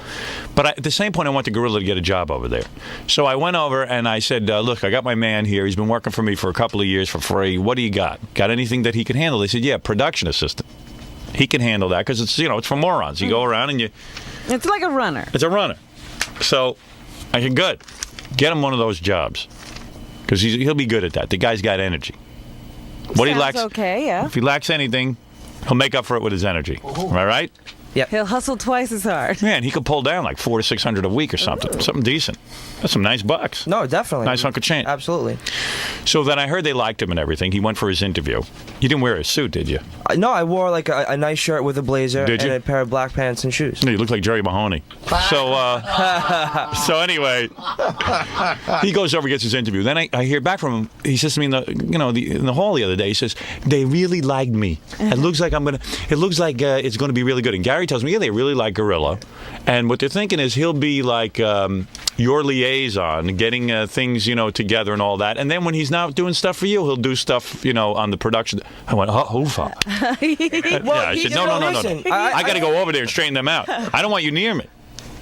But at the same point, I want the Gorilla to get a job over there. So I went over and I said, look, I got my man here. He's been working for me for a couple of years for free. What do you got? Got anything that he can handle? They said, yeah, production assistant. He can handle that because it's, it's for morons. You go around and It's like a runner. It's a runner. So I said, good. Get him one of those jobs because he'll be good at that. The guy's got energy. What he Sounds lacks, okay, yeah. if he lacks anything, he'll make up for it with his energy. Am I right? Yep. He'll hustle twice as hard. Man, he could pull down like $400 to $600 a week or something. Something decent. That's some nice bucks. No, definitely. Nice hunk of change. Absolutely. So then I heard they liked him and everything. He went for his interview. You didn't wear a suit, did you? No, I wore like a nice shirt with a blazer Did you? and a pair of black pants and shoes. No, you look like Jerry Mahoney. So he goes over, gets his interview. Then I hear back from him. He says to me in the hall the other day. He says they really liked me. It looks like it's gonna be really good. And Gary tells me, yeah, they really like Gorilla, and what they're thinking is he'll be like your liaison, getting things together and all that. And then when he's not doing stuff for you, he'll do stuff on the production. I went, hoofa. I said, no. listen, I got to go over there and straighten them out. I don't want you near me.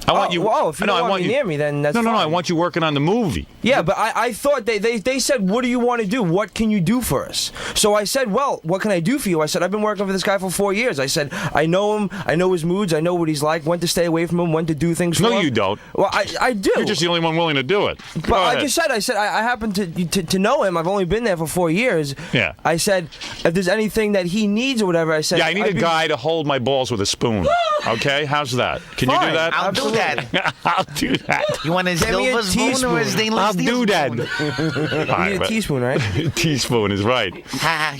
I want you. Well, if you don't want me near me, then that's no. fine. I want you working on the movie. Yeah, but I thought they said, what do you want to do? What can you do for us? So I said, well, what can I do for you? I said, I've been working for this guy for 4 years. I said, I know him. I know his moods. I know what he's like. When to stay away from him. When to do things for him. No, you don't. Well, I do. You're just the only one willing to do it. But like I said, I happen to know him. I've only been there for 4 years. Yeah. I said, if there's anything that he needs or whatever, I said, yeah, I need a guy to hold my balls with a spoon. Okay, how's that? Can you do that? I'll do that. I'll do that. You want a silver spoon or a stainless I'll steel do that. You need a teaspoon, right? Teaspoon is right.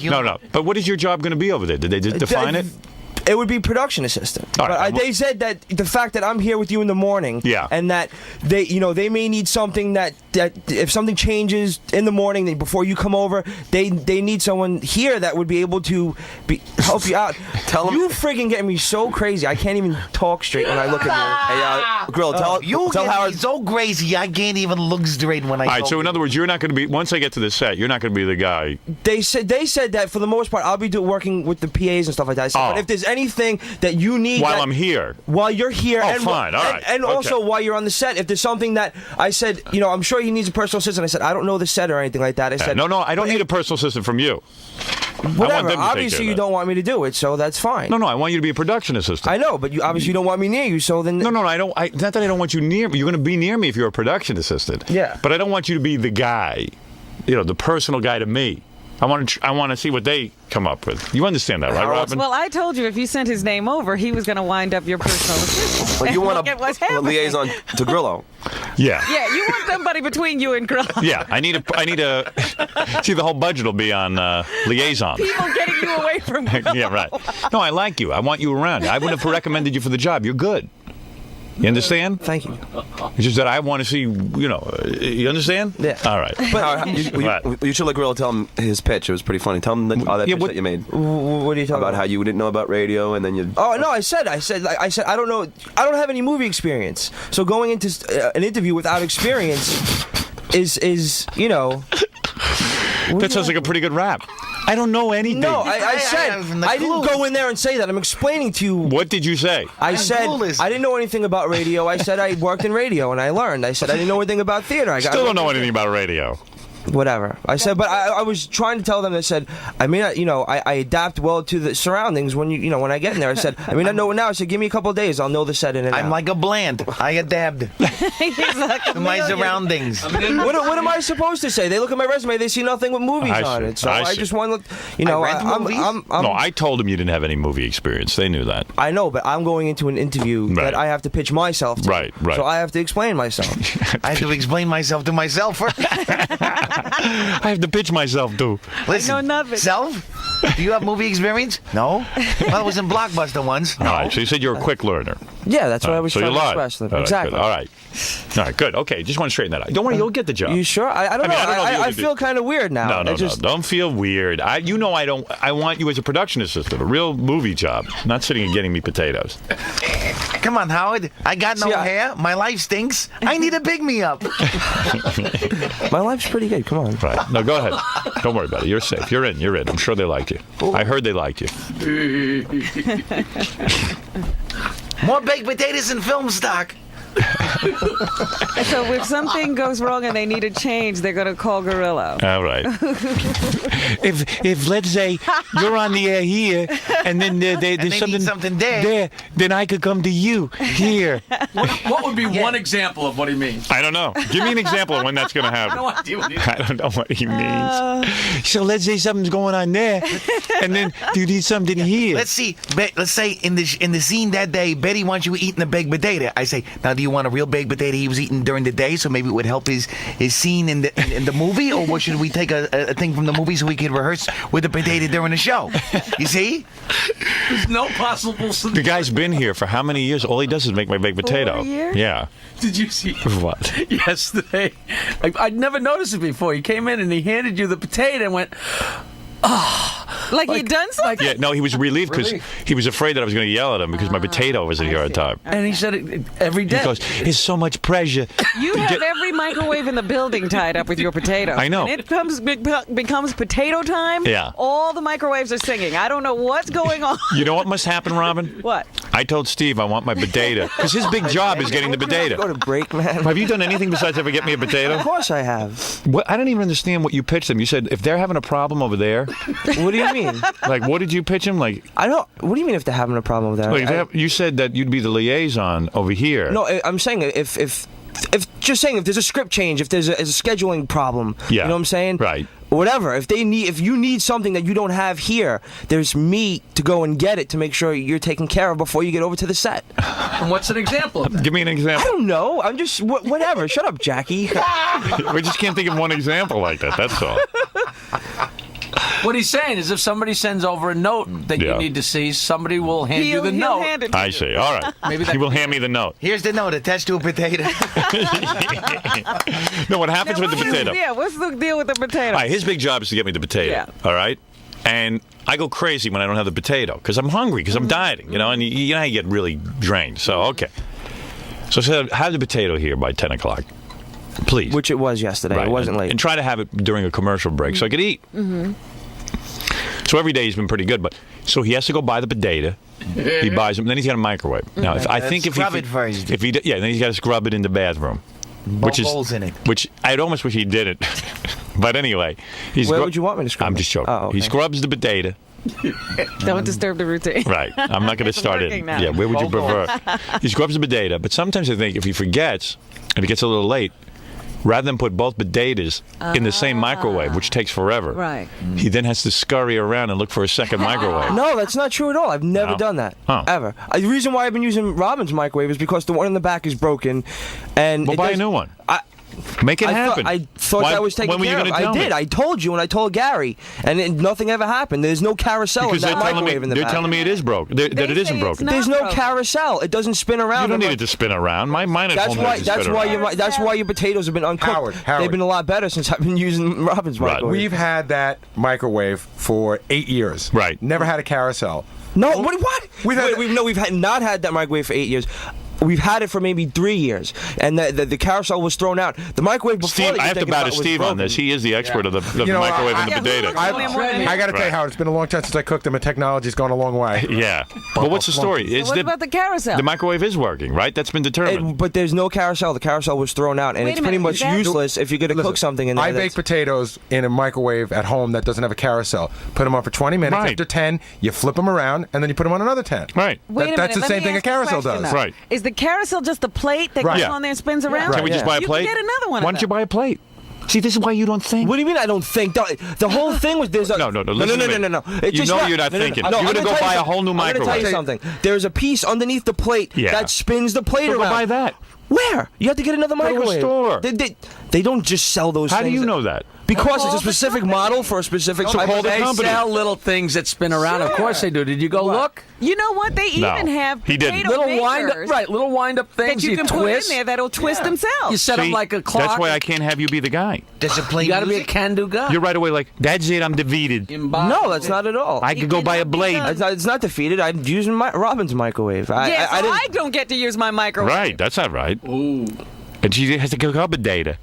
No. But what is your job going to be over there? Did they define it? It would be production assistant. All right, but they said that the fact that I'm here with you in the morning, and that they may need something that if something changes in the morning before you come over, they need someone here that would be able to help you out. Tell them you friggin' get me so crazy. I can't even talk straight when I look at you. Hey, Grill, tell Howard. Me so crazy, I can't even look straight when I. All right. So in other words, you're not going to be. Once I get to the set, you're not going to be the guy. They said that for the most part, I'll be working with the PAs and stuff like that. I said, but if there's anything that you need while I'm here, while you're here, and fine, all right, and also while you're on the set, if there's something that I said, I'm sure he needs a personal assistant. I said, I don't know the set or anything like that. I said, no, I don't need a personal assistant from you. Whatever. Obviously, you don't want me to do it, so that's fine. No, I want you to be a production assistant. I know, but you obviously don't want me near you, so then. No, I don't. Not that I don't want you near me. You're going to be near me if you're a production assistant. Yeah. But I don't want you to be the guy, the personal guy to me. I want to see what they come up with. You understand that, right, Robin? Well, I told you if you sent his name over, he was going to wind up your personal assistant. Well, you want a liaison to Grillo. Yeah. Yeah, you want somebody between you and Grillo. Yeah, I need a. See, the whole budget will be on liaison. People getting you away from Grillo. Yeah, right. No, I like you. I want you around. I wouldn't have recommended you for the job. You're good. You understand? Thank you. It's just that I want to see, you understand? Yeah. All right. But you should let Grillo tell him his pitch. It was pretty funny. Tell him that pitch that you made. What are you talking about? How you didn't know about radio and then you. Oh no! I said I don't know. I don't have any movie experience. So going into an interview without experience is That sounds like a pretty good rap. I don't know anything. No, I said I didn't go in there and say that. I'm explaining to you. What did you say? I said I didn't know anything about radio. I said I worked in radio and I learned. I said I didn't know anything about theater. I still don't know anything about radio. Whatever. I said, but I was trying to tell them. I said, I mean, I adapt well to the surroundings when when I get in there. I said, I mean, I know it now. I said, give me a couple of days. I'll know the set in and out. I'm like a Bland. I adapt to my surroundings. What am I supposed to say? They look at my resume. They see nothing with movies on it. So I just want to, No, I told them you didn't have any movie experience. They knew that. I know, but I'm going into an interview that I have to pitch myself to. Right. So I have to explain myself. I have to explain myself to myself first. I have to pitch myself, too. Listen, I know nothing. Self? Do you have movie experience? No. Well, I was in Blockbuster once. All right, so you said you're a quick learner. Yeah, that's what I was so trying you to lied. express. Exactly. All right. All right, good. Okay, just want to straighten that out. Don't worry, you'll get the job. You sure? I don't know. I feel kind of weird now. No. Don't feel weird. I don't. I want you as a production assistant, a real movie job, not sitting and getting me potatoes. Come on, Howard. I got no hair. My life stinks. I need a pick me up. My life's pretty good. Come on. Right. No, go ahead. Don't worry about it. You're safe. You're in. I'm sure they liked you. I heard they liked you. More baked potatoes and film stock. So if something goes wrong and they need a change, they're going to call Gorilla. All right. if let's say you're on the air here, and then there's something there, then I could come to you here. What would be one example of what he means? I don't know. Give me an example of when that's going to happen. I don't know what he means. So let's say something's going on there, and then you need something here. Let's see. Let's say in the scene that day, Betty wants you eating a baked potato. I say, now do you want a real baked potato he was eating during the day, so maybe it would help his scene in the movie, or what, should we take a thing from the movie so we could rehearse with the potato during the show? You see? There's no possible solution. The guy's been here for how many years? All he does is make my baked potato. 4 years? Yeah. Did you see what? Yesterday, I'd never noticed it before. He came in and he handed you the potato and went, like he'd done something? Yeah, no, he was relieved because he was afraid that I was going to yell at him because my potato wasn't here on time. And he said it every day. He goes, it's so much pressure. You have every microwave in the building tied up with your potatoes. I know. When it becomes potato time, yeah, all the microwaves are singing. I don't know what's going on. You know what must happen, Robin? What? I told Steve I want my potato because his big job is getting the potato. Go to break, man. Have you done anything besides ever get me a potato? Of course I have. What, I don't even understand what you pitched them. You said if they're having a problem over there. What do you mean? Like, what did you pitch them? Like, I don't. What do you mean if they're having a problem with that? like you said that you'd be the liaison over here. No, I'm saying if just saying if there's a script change, if there's a scheduling problem, Yeah. you know what I'm saying? Right. Whatever. If you need something that you don't have here, there's me to go and get it to make sure you're taken care of before you get over to the set. And what's an example of that? Give me an I example. don't know. I'm just whatever. Shut up, Jackie. We just can't think of one example like that. That's all. What he's saying is if somebody sends over a note that Yeah. you need to see, somebody will hand you the He'll note. hand it to I you. see. All right. Maybe that- He will hand me the note. Here's the note attached to a potato. No, what happens with the potato? Yeah, what's the deal with the potato? All right, his big job is to get me the potato. Yeah. All right? And I go crazy when I don't have the potato because I'm hungry, because I'm dieting, you know, and you know how you get really drained. So, okay. So I said, have the potato here by 10 o'clock, please. Which it was yesterday. Right. It wasn't late. And try to have it during a commercial break so I could eat. Mm-hmm. So every day he's been pretty good, but so he has to go buy the potato. He buys them, then he's got a microwave. Now, if, I think if Scrub he it first. if he yeah, then he's got to scrub it in the bathroom, which is holes in it. which I'd almost wish he didn't. But anyway, Where would you want me to scrub I'm it? just joking. Oh, okay. He scrubs the potato. Don't disturb the routine. Right. I'm not going to It's start it. working now. Yeah. Where would you Both prefer? He scrubs the potato, but sometimes I think if he forgets and it gets a little late, rather than put both potatoes in the same microwave, which takes forever, Right. he then has to scurry around and look for a second microwave. No, that's not true at all. I've never No? done that. Huh. Ever. The reason why I've been using Robin's microwave is because the one in the back is broken. And Well, it buy a does- new one. I Make it happen. I thought Why- that was taken when were you care of. gonna tell I did. me? I told you and I told Gary. And nothing ever happened. There's no carousel Because in they're that telling me microwave in the they're back. telling me it is broken. That it say isn't it's broken. not. There's no broken. carousel. It doesn't spin around. You don't I'm need like- it to spin around. Mine at That's home why. doesn't That's spin why around. your. That's why your potatoes have been uncooked. Howard. They've been a lot better since I've been using Robin's Right. microwave. We've had that microwave for 8 years. Right. Never had a carousel. No, what? We've had- We've not had that microwave for 8 years. We've had it for maybe 3 years, and the carousel was thrown out. The microwave before. Steve, that you're I have to thinking bow about to was Steve on broken. this. He is the expert of the You know, microwave I- and the Yeah, who potato. looks at me more than I got to tell you, Right. Howard, it's been a long time since I cooked them, and technology's gone a long way. Yeah. But what's the story? Is What about the carousel? the microwave is working, right? That's been determined. But there's no carousel. The carousel was thrown out, and Wait it's a pretty minute, much is that- useless if you're going to cook something in there. I bake that's- potatoes in a microwave at home that doesn't have a carousel. Put them on for 20 minutes. Right. After 10, you flip them around, and then you put them on another 10. Right. Wait a minute, That's the let same me thing a ask you carousel question, does. though. Right. Is the carousel just a plate that Right. goes Yeah. on there and spins around? Can we just buy a You plate? can get another one. Why of don't you them. buy a plate? See, this is why you don't think. What do you mean? I don't think the whole thing was there's a No. Listen to me. no. You know you're not thinking. You're I'm gonna go tell you buy a something. whole new I'm gonna tell microwave. you something. There's a piece underneath the plate Yeah. that spins the plate So go around. buy that. Where? You have to get another to a microwave. store. They don't just sell those How things. do you know that? Because it's Call a the specific company. model for a specific So type call of the They company. sell little things that spin around. Of course they do. Did you go look? You know what? They No, even have he didn't. potato Little wind up, makers right? Little wind up things that you can twist. put in there that'll twist themselves. You set them See, like a clock. That's why I can't have you be the guy. Does it play You got to be a music? can-do guy. You're right away like, that's it, I'm defeated. No, that's not at all. I could go buy a blade. It's not defeated. I'm using Robin's microwave. Yeah, so didn't. I don't get to use my microwave. Right, that's not right. Ooh. And she has to cook up a data.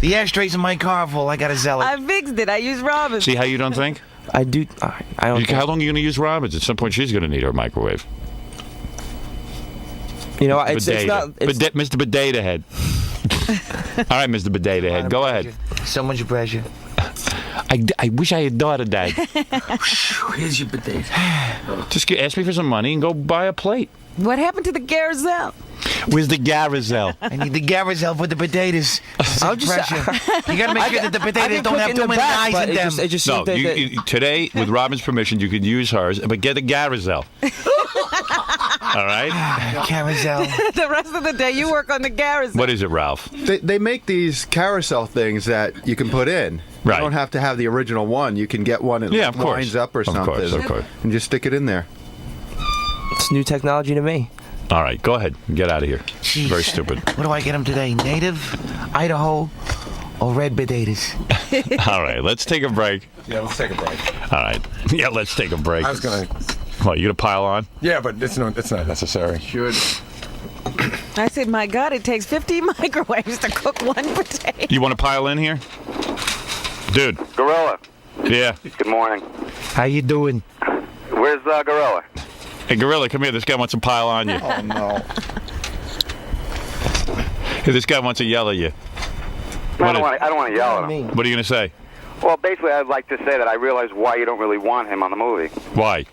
The ashtrays in my car are full. I got to sell it. I fixed it. I use Robin's. See how you don't think? I do. I don't. How long are you going to use Robbins? At some point, she's going to need her microwave. You know, it's Potato. not. It's, Mr. Potato Head. All right, Mr. Potato Head, go ahead. So much pressure. I wish I had thought of that. Here's your potato. Just ask me for some money and go buy a plate. What happened to the carousel? Where's the Garizelle? I need the Garizelle with the potatoes. I'll just. Pressure. You got to make sure that the I potatoes can don't cook have in too the many back, eyes but in them. It just No, seemed that- today, with Robin's permission, you could use hers, but get a Garizelle. All right? Carousel. The rest of the day, you work on the carousel. What is it, Ralph? They make these carousel things that you can put in. Right. You don't have to have the original one. You can get one that Yeah, of course. winds up or Of something. course, of course. And just stick it in there. It's new technology to me. All right, go ahead. Get out of here. Jeez. Very stupid. What do I get him today? Native, Idaho, or red potatoes? All right, let's take a break. Yeah, let's take a break. All right. Yeah, let's take a break. I was going to. What, you going to pile on? Yeah, but it's not necessary. Should. I said, my God, it takes 50 microwaves to cook one potato. You want to pile in here? Dude. Gorilla, Yeah. good morning. How you doing? Where's Gorilla? Hey, Gorilla, come here. This guy wants to pile on you. Oh, no. Hey, this guy wants to yell at you. I don't want to yell at him. What are you going to say? Well, basically, I'd like to say that I realize why you don't really want him on the movie. Why?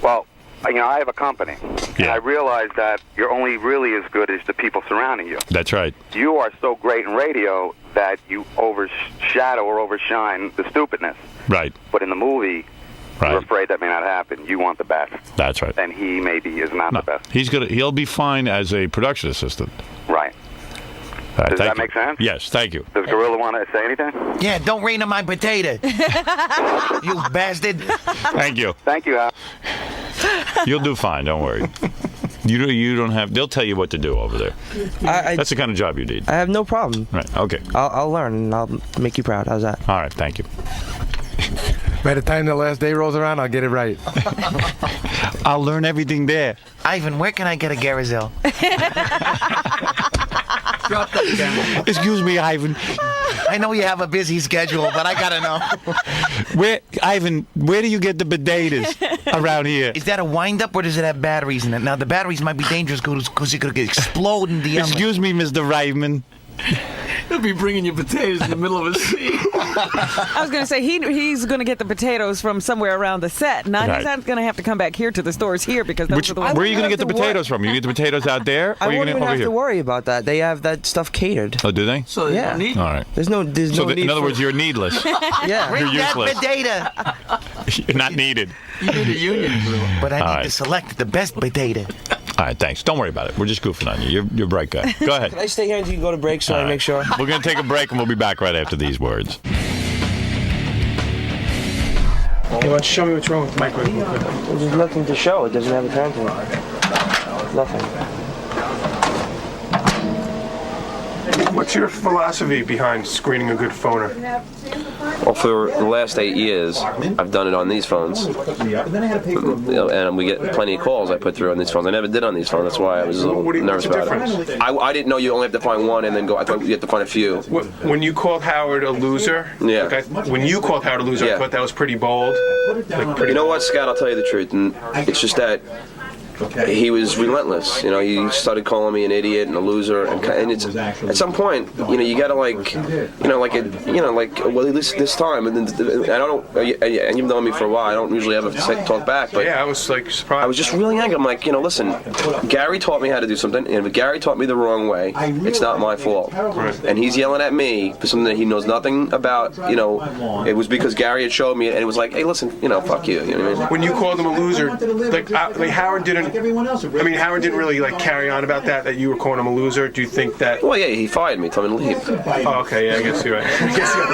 Well, I have a company, and I realize that you're only really as good as the people surrounding you. That's right. You are so great in radio that you overshadow or overshine the stupidness. Right. But in the movie, you're afraid that may not happen. You want the best. That's right. And he maybe is not the best. He'll be fine as a production assistant. Right. Does that make sense? Yes, thank you. Does Gorilla want to say anything? Yeah, don't rain on my potato. You bastard. Thank you. Thank you, Al. You'll do fine. Don't worry. You don't have. They'll tell you what to do over there. That's the kind of job you need. I have no problem. Right. Okay. I'll learn and I'll make you proud. How's that? All right. Thank you. By the time the last day rolls around, I'll get it right. I'll learn everything there. Ivan, where can I get a Garazelle? Drop that again. Excuse me, Ivan. I know you have a busy schedule, but I gotta know. Ivan, where do you get the potatoes around here? Is that a wind-up or does it have batteries in it? Now, the batteries might be dangerous because it could explode in the Excuse me, Mr. Reichman. He'll be bringing you potatoes in the middle of a scene. I was going to say, he's going to get the potatoes from somewhere around the set. Not, Right. He's not going to have to come back here to the stores here because those are the ones. Where are you going to get the potatoes from? You get the potatoes out there, or I are you won't going even over have here? to worry about that. They have that stuff catered. Oh, do they? So Yeah. you need All right. There's no So need in other for- words, you're needless. Yeah. Bring You're that useless. potato. You're not needed. You need a union crew. But I All need right. to select the best potato. All right, thanks. Don't worry about it. We're just goofing on you. You're a bright guy. Go ahead. Can I stay here until you go to break so All I right. make sure? We're going to take a break, and we'll be back right after these words. Hey, why don't you show me what's wrong with the microwave? There's nothing to show. It doesn't have a turn to it. Nothing. What's your philosophy behind screening a good phoner? Well, for the last 8 years, I've done it on these phones. And we get plenty of calls I put through on these phones. I never did on these phones. That's why I was a little nervous about it. I didn't know you only have to find one and then go. I thought you have to find a few. When you called Howard a loser, Yeah. when you called Howard a loser, I thought that was pretty bold. You know what, Scott? I'll tell you the truth. And it's just that he was relentless. You know, he started calling me an idiot and a loser, and it's at some point, you know, you gotta well, at least this time, and then I don't, and you've known me for a while. I don't usually ever talk back, but yeah, I was like surprised. I was just really angry. I'm like, listen, Gary taught me how to do something, and if Gary taught me the wrong way, it's not my fault. And he's yelling at me for something that he knows nothing about. You know, it was because Gary had showed me, and it was like, hey, listen, fuck you. You know what I mean? When you called him a loser, like Howard didn't. I mean, Howard didn't really carry on about that you were calling him a loser. Do you think that? Well, yeah, he fired me, told me to leave. Oh, okay, yeah, I guess you're right. I guess you're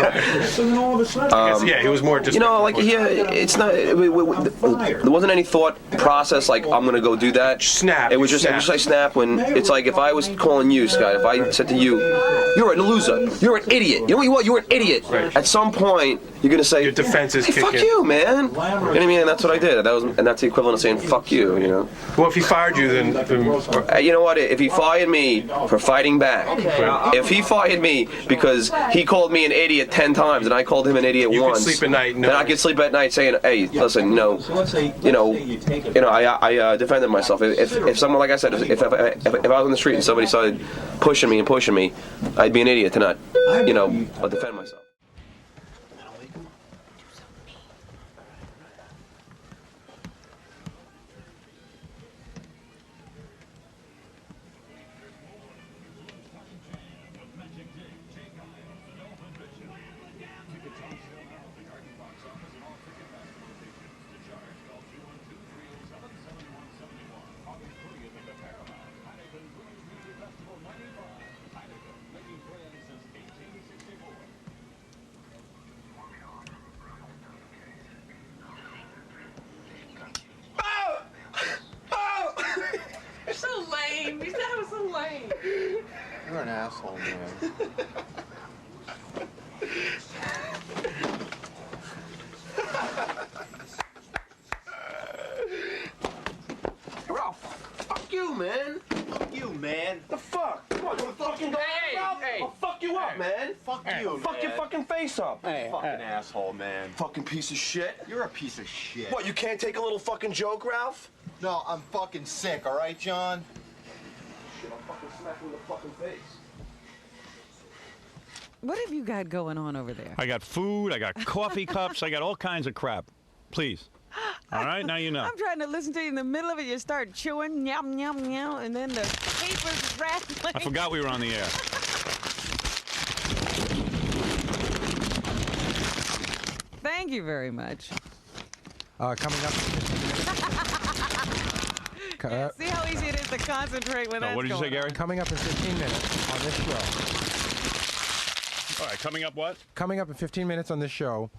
right. Yeah, he was more just. It's not. There wasn't any thought process like I'm gonna go do that. Snap. It was just like snap when it's like if I was calling you, Scott. If I said to you, "You're a loser. You're an idiot. You know what you are? You're an idiot." Right. At some point, you're gonna say, "Your defense is hey, fuck you, man." You know what I mean? And that's what I did. And that's the equivalent of saying "fuck you." You know. Well, if he fired you, then you know what? If he fired me for fighting back, if he fired me because he called me an idiot 10 times and I called him an idiot you once, could sleep at night. then I could sleep at night saying, "Hey, listen, I defended myself. If someone, like I said, if I was on the street and somebody started pushing me, I'd be an idiot to not, I'll defend myself." You're so lame. You said I was so lame. You're an asshole, man. Fuck you, man. Fuck you, man. The fuck? Come on, you wanna fucking go? Hey. I'll fuck you up, man. Fuck you, I'll fuck man. your fucking face up. Hey, fucking asshole, man. Fucking piece of shit. You're a piece of shit. What, you can't take a little fucking joke, Ralph? No, I'm fucking sick, all right, John? Shit, I'll fucking smack him in the fucking face. What have you got going on over there? I got food. I got coffee cups. I got all kinds of crap. Please. All right, now you know. I'm trying to listen to you in the middle of it. You start chewing, yum, yum, yum, and then the paper's rattling. I forgot we were on the air. Thank you very much. Coming up. See how easy it is to concentrate when that's What did you say, going on. Gary? Coming up in 15 minutes on this show. All right, coming up what? Coming up in 15 minutes on this show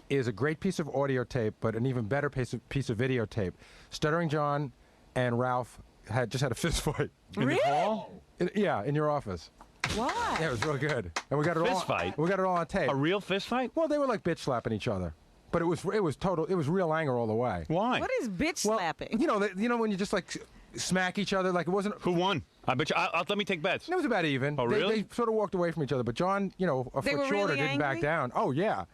is a great piece of audio tape, but an even better piece of videotape. Stuttering John and Ralph just had a fist fight. In the hall? Yeah, in your office. Why? Yeah, it was real good, and we got it all. Fist fight? We got it all on tape. A real fist fight? Well, they were like bitch slapping each other, but it was real anger all the way. Why? What is bitch slapping? You know when you just like smack each other, like it wasn't. Who won? I bet you. Let me take bets. It was about even. Oh, really? They sort of walked away from each other, but John, a They foot were shorter, really didn't back angry? down. Oh yeah.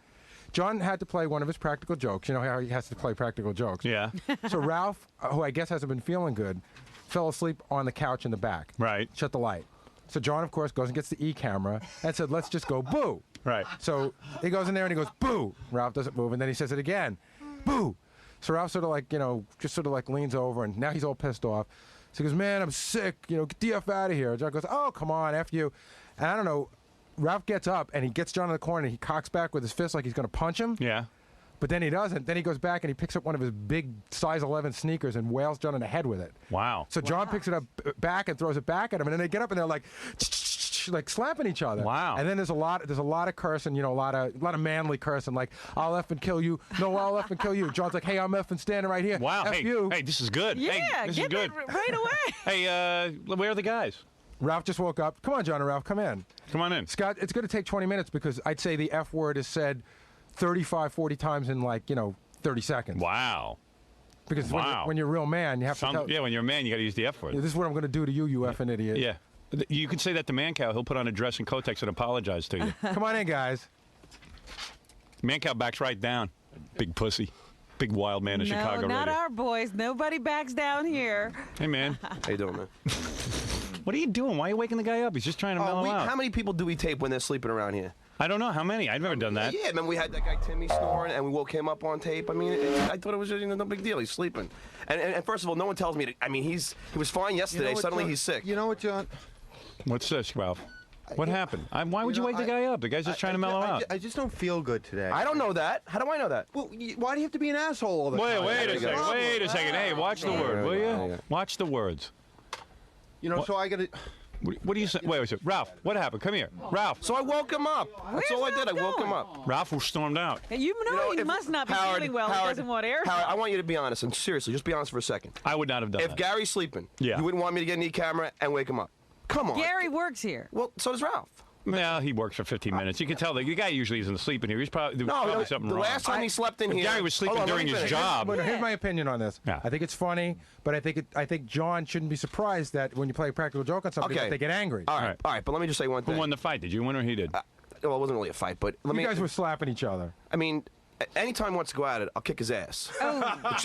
John had to play one of his practical jokes. You know how he has to play practical jokes. Yeah. So Ralph, who I guess hasn't been feeling good, fell asleep on the couch in the back. Right. Shut the light. So John, of course, goes and gets the E-camera and said, let's just go boo. Right. So he goes in there and he goes, boo. Ralph doesn't move, and then he says it again, boo. So Ralph sort of like, just sort of like leans over, and now he's all pissed off. So he goes, man, I'm sick. Get the F out of here. John goes, oh, come on, F you. And I don't know. Ralph gets up, and he gets John in the corner, and he cocks back with his fist like he's going to punch him. Yeah. But then he doesn't. Then he goes back, and he picks up one of his big size 11 sneakers and wails John in the head with it. Wow. So John picks it up back and throws it back at him, and then they get up, and they're like slapping each other. Wow. And then there's a lot of cursing, a lot of manly cursing, like I'll F and kill you. No, I'll F and kill you. John's like, hey, I'm F and standing right here. Wow. F Hey, you. hey, this is good. Yeah, hey, this is get good. that right away. Hey, where are the guys? Ralph just woke up. Come on, John and Ralph, come in. Come on in. Scott, it's going to take 20 minutes because I'd say the F word is said 35, 40 times in 30 seconds. Wow. Because Wow. when you're a real man, you have to tell. Yeah, when you're a man, you got to use the F word. This is what I'm going to do to you, you effing idiot. Yeah. You can say that to Mancow. He'll put on a dress and Kotex and apologize to you. Come on in, guys. Mancow backs right down. Big pussy. Big wild man of Chicago No, not radio. our boys. Nobody backs down here. Hey, man. How you doing, man? What are you doing? Why are you waking the guy up? He's just trying to mellow out. How many people do we tape when they're sleeping around here? I don't know. How many? I've never done that. Yeah, man, we had that guy Timmy snoring, and we woke him up on tape. I mean, I thought it was no big deal. He's sleeping. And first of all, no one tells me. He was fine yesterday. Suddenly he's sick. You know what, John? What's this, Ralph? What happened? Why would you wake the guy up? The guy's just trying to mellow out. I just don't feel good today. I don't know that. How do I know that? Well, why do you have to be an asshole all the time? Wait a second. Wait a second. Hey, watch the word, will you? Watch the words. So I got to. What do you say? Wait a second. Ralph, what happened? Come here. Ralph. So I woke him up. That's all I did. I woke him up. Ralph stormed out. You know he must not be feeling well. He doesn't want air. Howard, I want you to be honest, and seriously, just be honest for a second. I would not have done If that. Gary's sleeping, Yeah. you wouldn't want me to get an E-camera and wake him up. Come on. Gary works here. Well, so does Ralph. Well, he works for 15 minutes. You can tell the guy usually isn't sleeping here. He's probably something the wrong. last time he slept in If here. Gary was sleeping Hold on, let during me his finish. job. But here's my opinion on this. Yeah. I think it's funny, but I think John shouldn't be surprised that when you play a practical joke on somebody, that they get angry. All right. But let me just say one thing. Who won the fight? Did you win or he did? Well, it wasn't really a fight, but You guys were slapping each other. I mean, anytime he wants to go at it, I'll kick his ass.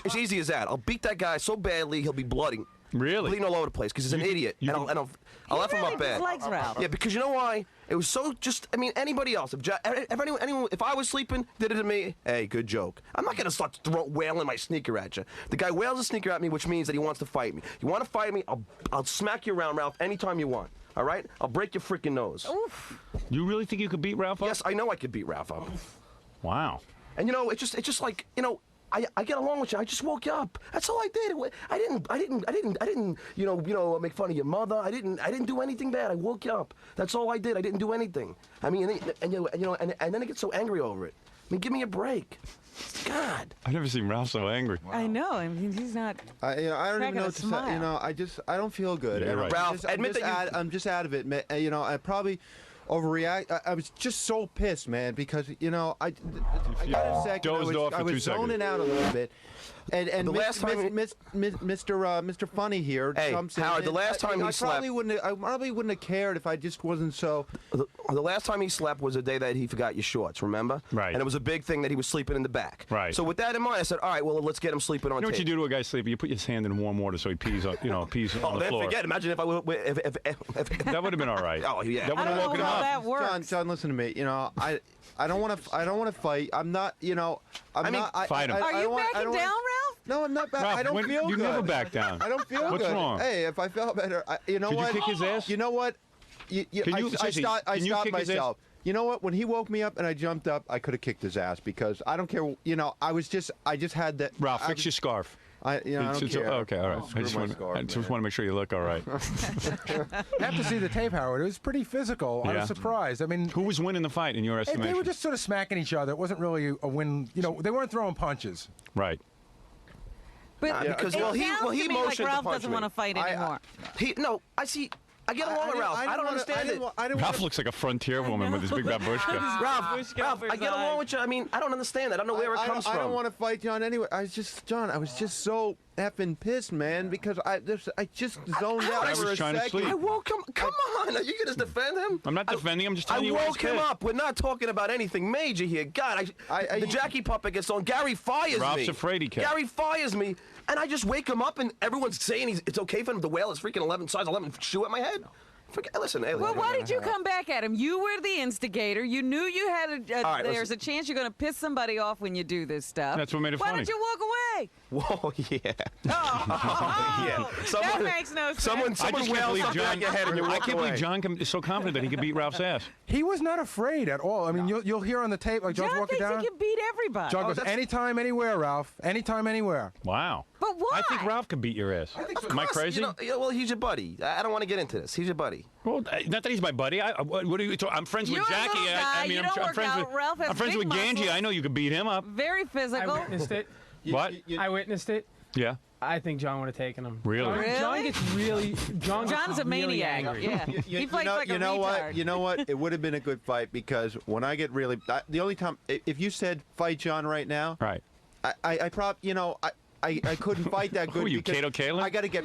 It's easy as that. I'll beat that guy so badly he'll be blooding. Really? Bleeding all over the place because he's an idiot. And I'll F him up bad. Dislikes Ralph. Yeah, because you know why? It was so anybody else. If anyone, if I was sleeping, did it to me, hey, good joke. I'm not going to start wailing my sneaker at you. The guy wails a sneaker at me, which means that he wants to fight me. You want to fight me, I'll smack you around, Ralph, anytime you want. All right? I'll break your freaking nose. Oof. You really think you could beat Ralph up? Yes, I know I could beat Ralph up. Wow. And it's just like, I get along with you. I just woke you up. That's all I did. I didn't, make fun of your mother. I didn't do anything bad. I woke you up. That's all I did. I didn't do anything. I mean, and then I get so angry over it. I mean, give me a break. God. I've never seen Ralph so angry. I know. I mean, he's not. I don't even know what to say. smile. I don't feel good. Yeah, And right. Ralph, admit that I'm just out of it. I probably overreact. I was just so pissed, man, because I got a second. Dozed off for I 2 was zoning seconds. out a little bit. And The last time Mr. Funny here Hey, comes in. Howard, the and last time he I slept- probably wouldn't have cared if I just wasn't so. The last time he slept was the day that he forgot your shorts, remember? Right. And it was a big thing that he was sleeping in the back. Right. So with that in mind, I said, all right, well, let's get him sleeping on You know what tape. you do to a guy sleeping? You put his hand in warm water so he pees on, pees Oh, on the then floor. forget. Imagine if I would. If That would have been all right. Oh, yeah. That would have woken him up. John, listen to me. I don't want to fight. I'm not. Fight him. Are you backing down, Ralph? No, I'm not back. Ralph, I don't feel you good. never back down. I don't feel What's good. wrong? Hey, if I felt better, you know Could what? you kick his ass? You know what? I seriously, stopped can you kick his ass? myself. You know what? When he woke me up and I jumped up, I could have kicked his ass because I don't care. I just had that. Ralph, fix your scarf. I don't care. Okay, all right. Screw I just my want scarf, to make sure you look all right. You have to see the tape, Howard. It was pretty physical. I Yeah. was surprised. I mean, who was winning the fight in your estimation? they were just sort of smacking each other. It wasn't really a win. They weren't throwing punches. Right. But because it well, he sounds to me like motioned Ralph to punch doesn't me. want to fight anymore. I see. I get along with Ralph. I don't understand it. Ralph looks like a frontier woman with his big babushka. Ralph, I get along with you. I mean, I don't understand that. I don't know where it comes from. I don't want to fight John anyway. I was just so effing pissed, man, because I just zoned out I for was a trying to second. sleep. I woke him. Come on, are you gonna defend him? I'm not defending him. I'm just telling I you where woke he's him pissed. up. We're not talking about anything major here. God, the Jackie puppet gets on. Gary fires me. Ralph's afraid he can. Gary fires me, and I just wake him up, and everyone's saying it's okay for him to wail his freaking size 11 shoe at my head. Listen, Well, why did you come back at him? You were the instigator. You knew you had right, there's a chance you're going to piss somebody off when you do this stuff. That's what made it Why funny. did you walk away? Whoa, yeah. Yeah. That makes no sense. Someone I just can't wails believe something John. at your head and you I walk can't away. believe John is so confident that he could beat Ralph's ass. He was not afraid at all. I mean, you'll hear on the tape like John's John walking thinks down. he can beat everybody. John goes, anytime, anywhere, Ralph. Anytime, anywhere. Wow. But why? I think Ralph could beat your ass. Am I crazy? Well, he's your buddy. I don't want to get into this. He's your buddy. Well, not that he's my buddy. What are you talking? I'm friends You're with a Jackie. little guy. You don't I'm work friends out. with Ralph has I'm friends big with Ganji. muscles. I know you could beat him up. Very physical. I witnessed it. What? I witnessed it. Yeah. I think John would have taken him. Really? John gets really. John's a really maniac. angry. Yeah. He fights like a retard. You know what? It would have been a good fight because when I get really, the only time if you said fight John right now, right? I probably I couldn't fight that good. Who are you, because Kato Kalin? I got to get.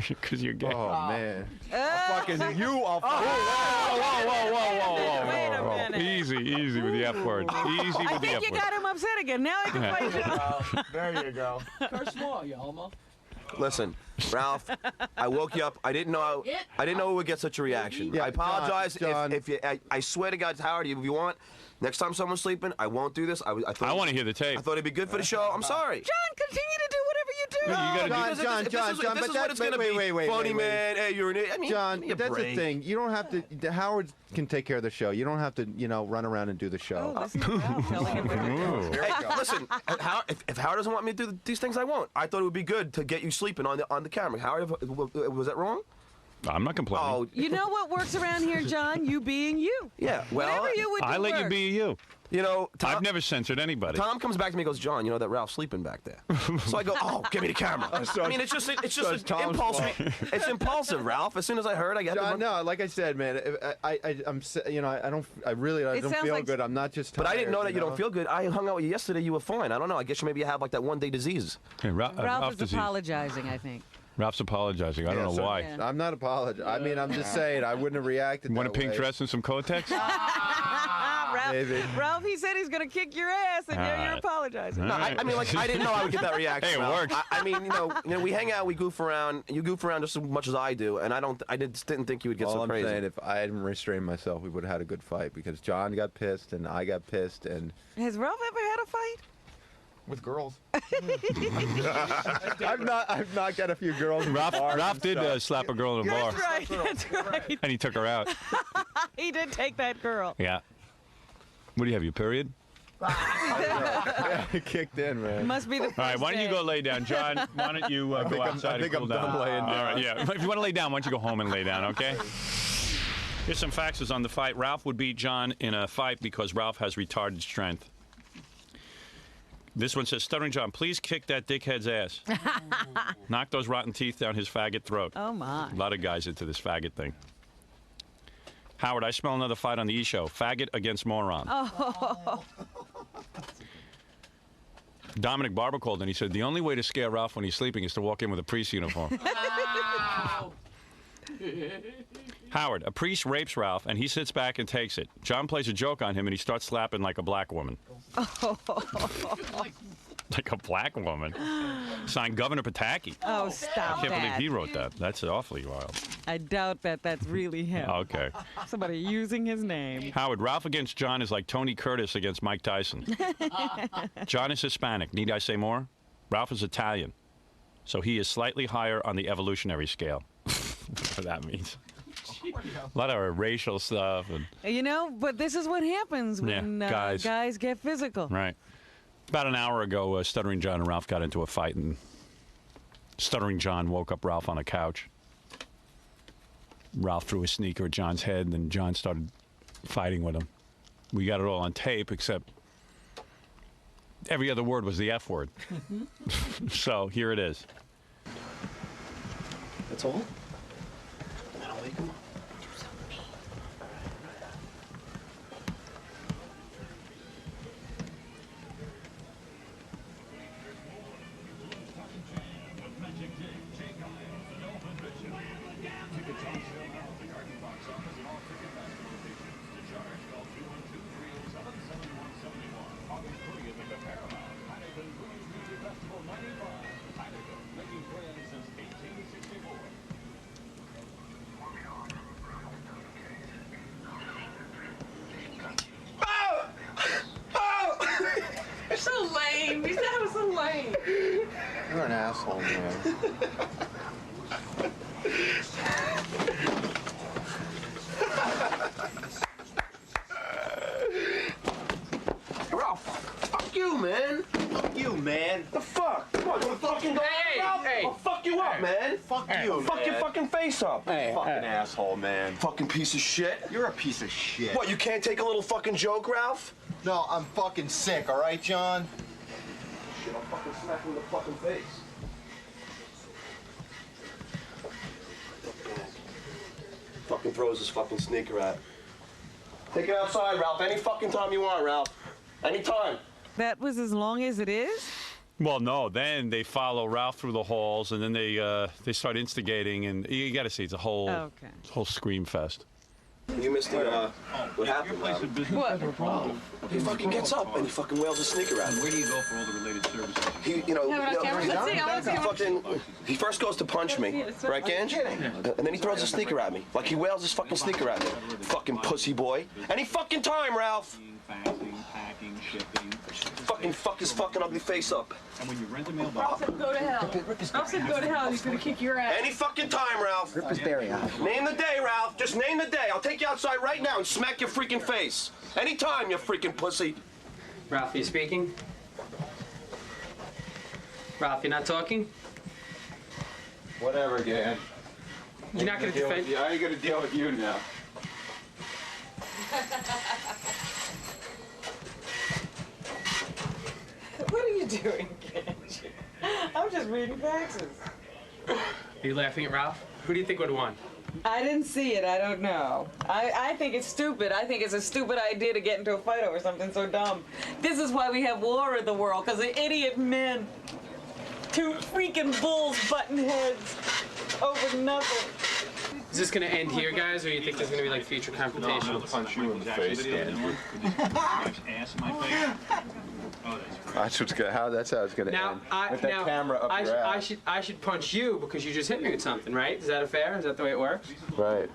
Because you're gay. Oh man! Fucking you! Whoa! Easy with the F word. Easy I with the F think you word. got him upset again. Now I can fight John. There you go. Curse small, you homo. Listen, Ralph, I woke you up. I didn't know it would get such a reaction. Yeah, I apologize John. if you. I swear to God, Howard, if you want, next time someone's sleeping, I won't do this. I want to hear the tape. I thought it'd be good for the show. I'm sorry. John, continue to do whatever you do. John, This is what it's gonna be. Wait, funny man. Hey, you're an idiot. I mean, John, give me a that's the break. thing. You don't have to. Howard can take care of the show. You don't have to, run around and do the show. Hey, listen. If Howard doesn't want me to do these things, I won't. I thought it would be good to get you sleeping on the camera. Howard, was that wrong? I'm not complaining. Oh, You know what works around here, John? You being you. Yeah, well, Whatever you would do I let you works. be you. You know, I've never censored anybody. Tom comes back to me and goes, John, you know that Ralph's sleeping back there. So I go, oh, give me the camera. I mean, it's just Tom's impulsive. fault. It's impulsive, Ralph. As soon as I heard, I got John, the no, like I said, man, I don't feel like- good. I'm not just. But I didn't know tired, that you don't feel good. I hung out with you yesterday. You were fine. I don't know. I guess maybe you have like that one-day disease. Hey, Ralph is disease. apologizing, I think. Ralph's apologizing. I don't know why. Yeah. I'm not apologizing. I mean, I'm just saying I wouldn't have reacted. You want a that pink way. dress and some Kotex? Ralph, he said he's going to kick your ass, and now you're apologizing. No, I mean, like, I didn't know I would get that reaction. Hey, it Ralph. works. I mean, you know, we hang out, we goof around. You goof around just as much as I do, and I didn't think you would get All so I'm crazy. saying, if I hadn't restrained myself, we would have had a good fight because John got pissed and I got pissed and. Has Ralph ever had a fight? With girls. I've not got a few girls. In Ralph did slap a girl in a bar. That's right. That's right. And he took her out. He did take that girl. Yeah. What do you have, your period? Yeah, it kicked in, man. Must be the All right, why don't you go lay down? John, why don't you go outside and cool down? done laying down. All right, yeah. If you want to lay down, why don't you go home and lay down, okay? Here's some facts on the fight. Ralph would beat John in a fight because Ralph has retarded strength. This one says, Stuttering John, please kick that dickhead's ass. Knock those rotten teeth down his faggot throat. Oh, my. A lot of guys into this faggot thing. Howard, I smell another fight on the E! Show. Faggot against moron. Oh. Dominic Barber called and he said the only way to scare Ralph when he's sleeping is to walk in with a priest uniform. Wow. Howard, a priest rapes Ralph and he sits back and takes it. John plays a joke on him and he starts slapping like a black woman. Like a black woman. Signed Governor Pataki. Oh, stop I can't believe that. he wrote that. That's awfully wild. I doubt that that's really him. Okay. Somebody using his name. Howard, Ralph against John is like Tony Curtis against Mike Tyson. John is Hispanic. Need I say more? Ralph is Italian. So he is slightly higher on the evolutionary scale. Whatever that means. A lot of racial stuff. And You know, but this is what happens when guys get physical. Right. About an hour ago, Stuttering John and Ralph got into a fight, and Stuttering John woke up Ralph on a couch. Ralph threw a sneaker at John's head, and then John started fighting with him. We got it all on tape, except every other word was the F word. So here it is. That's all? That'll wake him up. You're so lame. You said I was so lame. You're an asshole, man. Ralph, fuck you, man. Fuck you, man. The fuck? Come on, you fucking go. Hey, Ralph? hey. I'll fuck you up, man. Fuck Hey, you, fuck man. your fucking face up. Fucking asshole, man. Fucking piece of shit. You're a piece of shit. What, you can't take a little fucking joke, Ralph? No, I'm fucking sick, all right, John? Shit, I'll fucking smack him in the fucking face. Fucking throws his fucking sneaker at. Take it outside, Ralph. Any fucking time you want, Ralph. Anytime. That was as long as it is? Well, no. Then they follow Ralph through the halls, and then they start instigating, and you got to see it's a whole whole scream fest. You missed the, what happened, Ralph. What? He fucking gets up and he fucking wails a sneaker at me. Where do you go for all the related services? He, you know, Let's see, I wanna see. he first goes to punch me, right, Gange? And then he throws a sneaker at me. Like he wails his fucking sneaker at me. Fucking pussy boy. Any fucking time, Ralph. Packing, shipping. Fucking fuck his fucking ugly face up. And when you rent a mailbox. Ralph said go to hell. Ralph said go to hell. He's gonna kick your ass. Any fucking time, Ralph. Rip his berry out. Name the day, Ralph. Just name the day. I'll take you outside right now and smack your freaking face. Anytime, you freaking pussy. Ralph, you speaking? Ralph, you're not talking? Whatever, Gan. You're not gonna defend. I ain't gonna deal with you now. What are you doing, Kenji? I'm just reading faxes. Are you laughing at Ralph? Who do you think would have won? I didn't see it. I don't know. I think it's stupid. I think it's a stupid idea to get into a fight over something so dumb. This is why we have war in the world, because of idiot men. Two freaking bulls butting heads over nothing. Is this gonna end here, guys, or do you think there's gonna be like future confrontations? I'll punch you in the face, Andrew. That's how it's gonna Now, end. With that camera up your ass. I should punch you because you just hit me with something, right? Is that fair? Is that the way it works? Right.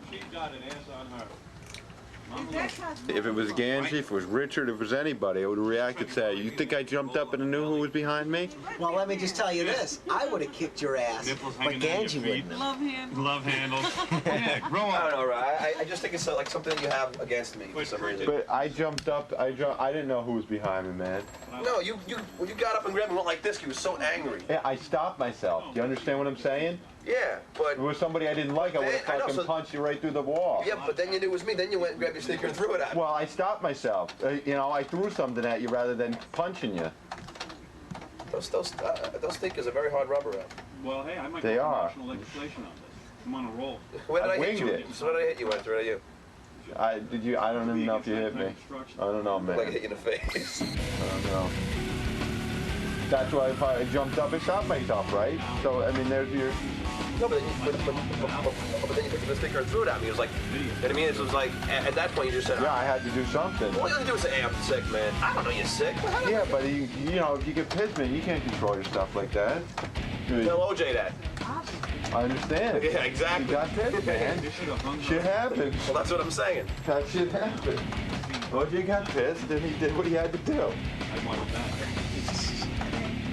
If it was Ganji, if it was Richard, if it was anybody, I would have reacted to that. You think I jumped up and knew who was behind me? Well, let me just tell you this. I would have kicked your ass, but Ganji wouldn't have. Love handles. Love handles. Yeah, grow up. I don't know, right? I just think it's like something you have against me for some reason. But I jumped up. I didn't know who was behind me, man. No, you when you got up and grabbed me went like this, you were so angry. Yeah, I stopped myself. Do you understand what I'm saying? Yeah, but if it was somebody I didn't like, I would have I know, fucking so- punched you right through the wall. Yeah, but then you knew it was me. Then you went and grabbed your sneaker and threw it at me. Well, I stopped myself. I threw something at you rather than punching you. Those sneakers are very hard rubber out. Well, hey, I might They get are. national legislation on this. I'm on a roll. Where did I hit winged you? it. So what did I hit you with? Where did I hit you? I don't even know if you hit me. I don't know, man. Like I hit you in the face. I don't know. That's why if I jumped up and shot myself, right? So, I mean, there's your... No, but then you took the sticker and threw it at me. It was like, you know what I mean? It was like, at that point, you just said, Yeah, I had to do something. all you had to do was say, hey, I'm sick, man. I don't know you're sick. Yeah, but you know, if you get pissed, man, you can't control your stuff like that. Tell OJ that. I understand. Yeah, exactly. You got pissed, man. Shit happens. Well, that's what I'm saying. That shit happened. OJ got pissed, then he did what he had to do.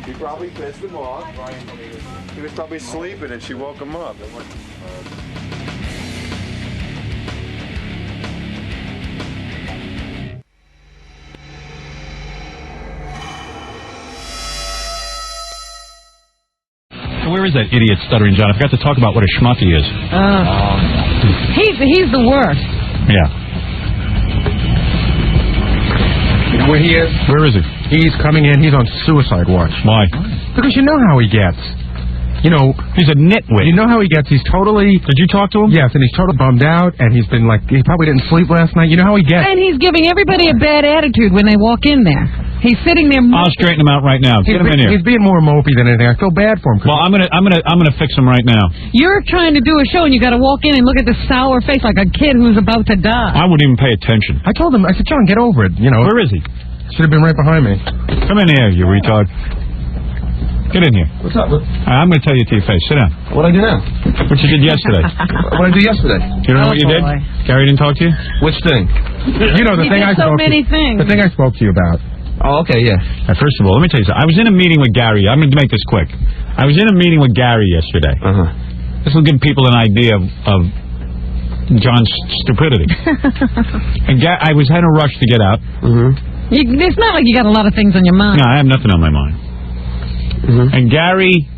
He probably pissed him off. He was probably sleeping and she woke him up. Where is that idiot Stuttering John? I forgot to talk about what a schmuck he is. He's the worst. Yeah. You know where he is? Where is he? He's coming in. He's on suicide watch. Why? Because you know how he gets. You know, he's a nitwit. You know how he gets. He's totally... Did you talk to him? Yes, and he's totally bummed out, and he's been like... He probably didn't sleep last night. You know how he gets. And he's giving everybody a bad attitude when they walk in there. He's sitting there... I'll straighten him out right now. Get him in here. He's being more mopey than anything. I feel bad for him. Well, I'm gonna fix him right now. You're trying to do a show, and you got to walk in and look at the sour face like a kid who's about to die. I wouldn't even pay attention. I told him, I said, John, get over it. You know. Where is he? Should have been right behind me. Come in here, you retard. Get in here. What's up? I'm going to tell you to your face. Sit down. What'd I do now? What you did yesterday. What did I do yesterday? You don't know what you did? Gary didn't talk to you? Which thing? You know, the He thing did I so spoke many to things. The thing I spoke to you about. Oh, okay, yeah. First of all, let me tell you something. I was in a meeting with Gary. I'm going to make this quick. I was in a meeting with Gary yesterday. This will give people an idea of John's stupidity. And I had a rush to get out. It's not like you got a lot of things on your mind. No, I have nothing on my mind. And Gary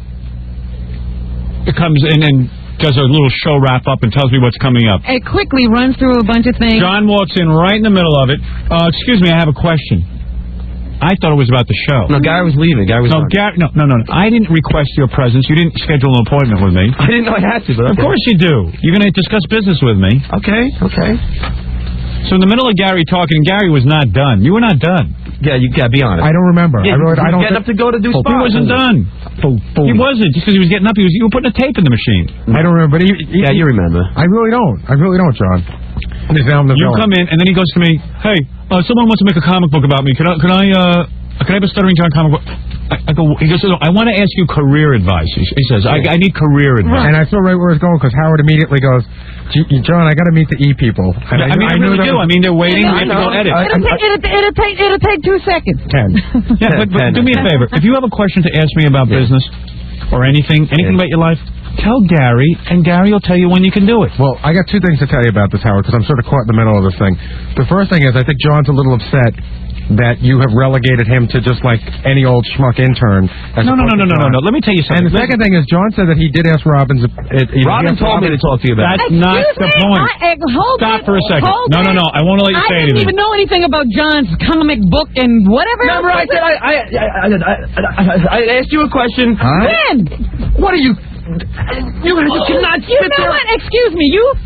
comes in and does a little show wrap up and tells me what's coming up. It quickly runs through a bunch of things. John walks in right in the middle of it. Excuse me, I have a question. I thought it was about the show. No, Gary was leaving. Gary was no, no. I didn't request your presence. You didn't schedule an appointment with me. I didn't know I had to, but Of course you do. You're going to discuss business with me. Okay. So in the middle of Gary talking, Gary was not done. You were not done. Yeah, you gotta be honest. I don't remember. Yeah, I don't getting up to go to do spots. He wasn't done. He wasn't. Just because he was getting up, you were putting a tape in the machine. I don't remember. But yeah, you remember. I really don't, John. You come in, and then he goes to me, hey, someone wants to make a comic book about me. Can I have a Stuttering John comic book? I go, he goes, I want to ask you career advice. He says, I need career advice. And I saw right where it's going because Howard immediately goes, John, I got to meet the E people. And I really do. I mean, they're waiting. We have to go edit. It'll take 2 seconds. 10. Yeah, but do me a favor. If you have a question to ask me about business or anything about your life, tell Gary, and Gary will tell you when you can do it. Well, I got 2 things to tell you about this, Howard, because I'm sort of caught in the middle of this thing. The first thing is I think John's a little upset that you have relegated him to just like any old schmuck intern. No. Let me tell you something. And the second thing is John said that he did ask Robin. Robin told me to talk to you about. That's not the point. Stop for a second. No. I won't let you say anything. I didn't even know anything about John's comic book and whatever. Remember, I said I asked you a question. When? What are you? You cannot sit there. You know what? Excuse me. You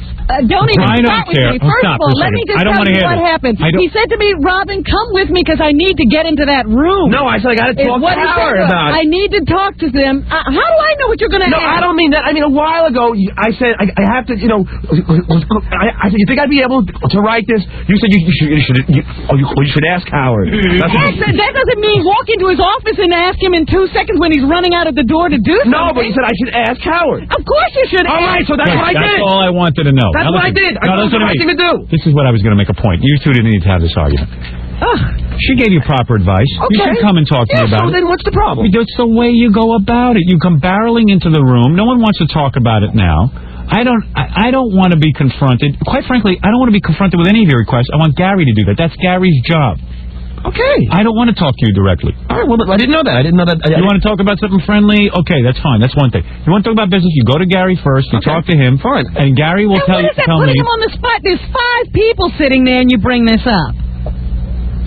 don't even start with me. First of all, let me just tell you what happened. He said to me, Robin, come with me because I need to get into that room. No, I said I got to talk to Howard about it. I need to talk to them. How do I know what you're going to ask? No, I don't mean that. I mean, a while ago, I said I have to, I said, you think I'd be able to write this? You said you should ask Howard. That doesn't mean walk into his office and ask him in 2 seconds when he's running out of the door to do something. No, but he said I should ask Howard. Of course you should. All right, so that's what I did. That's all I wanted to know. That's what I did. I thought it was the right thing to do. This is what I was going to make a point. You two didn't need to have this argument. She gave you proper advice. Okay. You should come and talk to me about it. Then what's the problem? It's the way you go about it. You come barreling into the room. No one wants to talk about it now. I don't want to be confronted. Quite frankly, I don't want to be confronted with any of your requests. I want Gary to do that. That's Gary's job. Okay. I don't want to talk to you directly. All right, well, I didn't know that. I didn't know that. You want to talk about something friendly? Okay, that's fine. That's one thing. You want to talk about business? You go to Gary first. You talk to him. Fine. And Gary will tell me. Putting him on the spot. There's 5 people sitting there and you bring this up.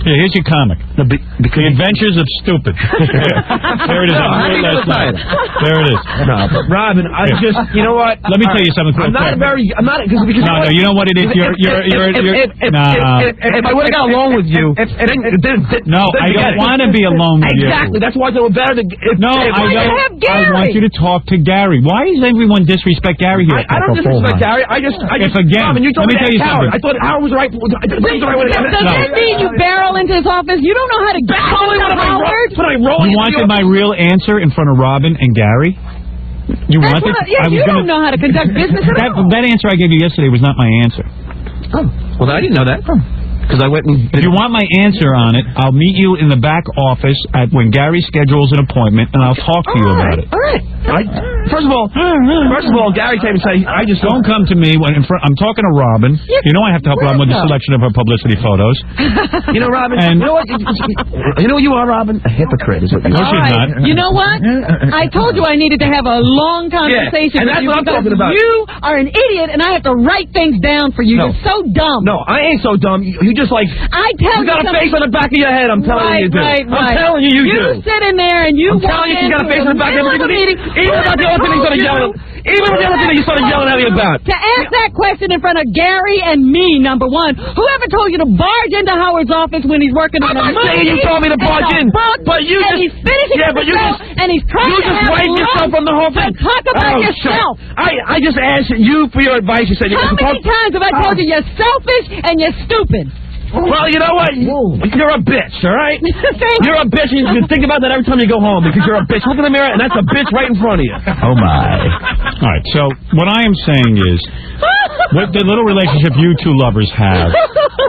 Yeah, here's your comic. The Adventures of Stupid. There it is. There it is. No, but Robin, I just, you know what? Let me tell you something. I'm not because no, you know what it is. You're. If I would have got along with you, no, I don't want to be alone with you. Exactly. That's why they were better. I want you to talk to Gary. Why does everyone disrespect Gary here? I don't disrespect Gary. I just. Again, you told let me tell you Howard. something. I thought Howard was right. Does that mean you barrel into his office? You don't know how to get into Howard? You wanted my real answer in front of Robin and Gary? You wanted? Yeah, you don't know how to conduct business at all. That answer I gave you yesterday was not my answer. Oh, well, I didn't know that. Because I went and... If you want my answer on it, I'll meet you in the back office when Gary schedules an appointment, and I'll talk to you about it. All right. First of all, Gary came and said, I just... Don't come to me when I'm talking to Robin. You know I have to help Robin with the selection of her publicity photos. You know, Robin, you know what? You know what you are, Robin? A hypocrite is what you are. No, she's not. You know what? I told you I needed to have a long conversation and that's what I'm talking about. You are an idiot, and I have to write things down for you. No. You're so dumb. No, I ain't so dumb. You just like... I tell you got a face on the back of your head. I'm telling you, you do. I'm telling you, you do. You sit in there and you. I'm telling you, you got a face on the back of your head. Even about the other thing you started yelling. Even with the other thing that you started yelling at me about. To ask that question in front of Gary and me, number one. Whoever told you to barge into Howard's office when he's working on a movie? I'm not saying you told me to barge in, but you just. He's finishing and he's trying you to just wiped yourself from the whole thing. Talk about yourself. I just asked you for your advice. You said you How many times have I told you you're selfish and you're stupid? Well, you know what? You're a bitch, all right? You're a bitch, and you can think about that every time you go home because you're a bitch. Look in the mirror, and that's a bitch right in front of you. Oh, my. All right, so what I am saying is what the little relationship you two lovers have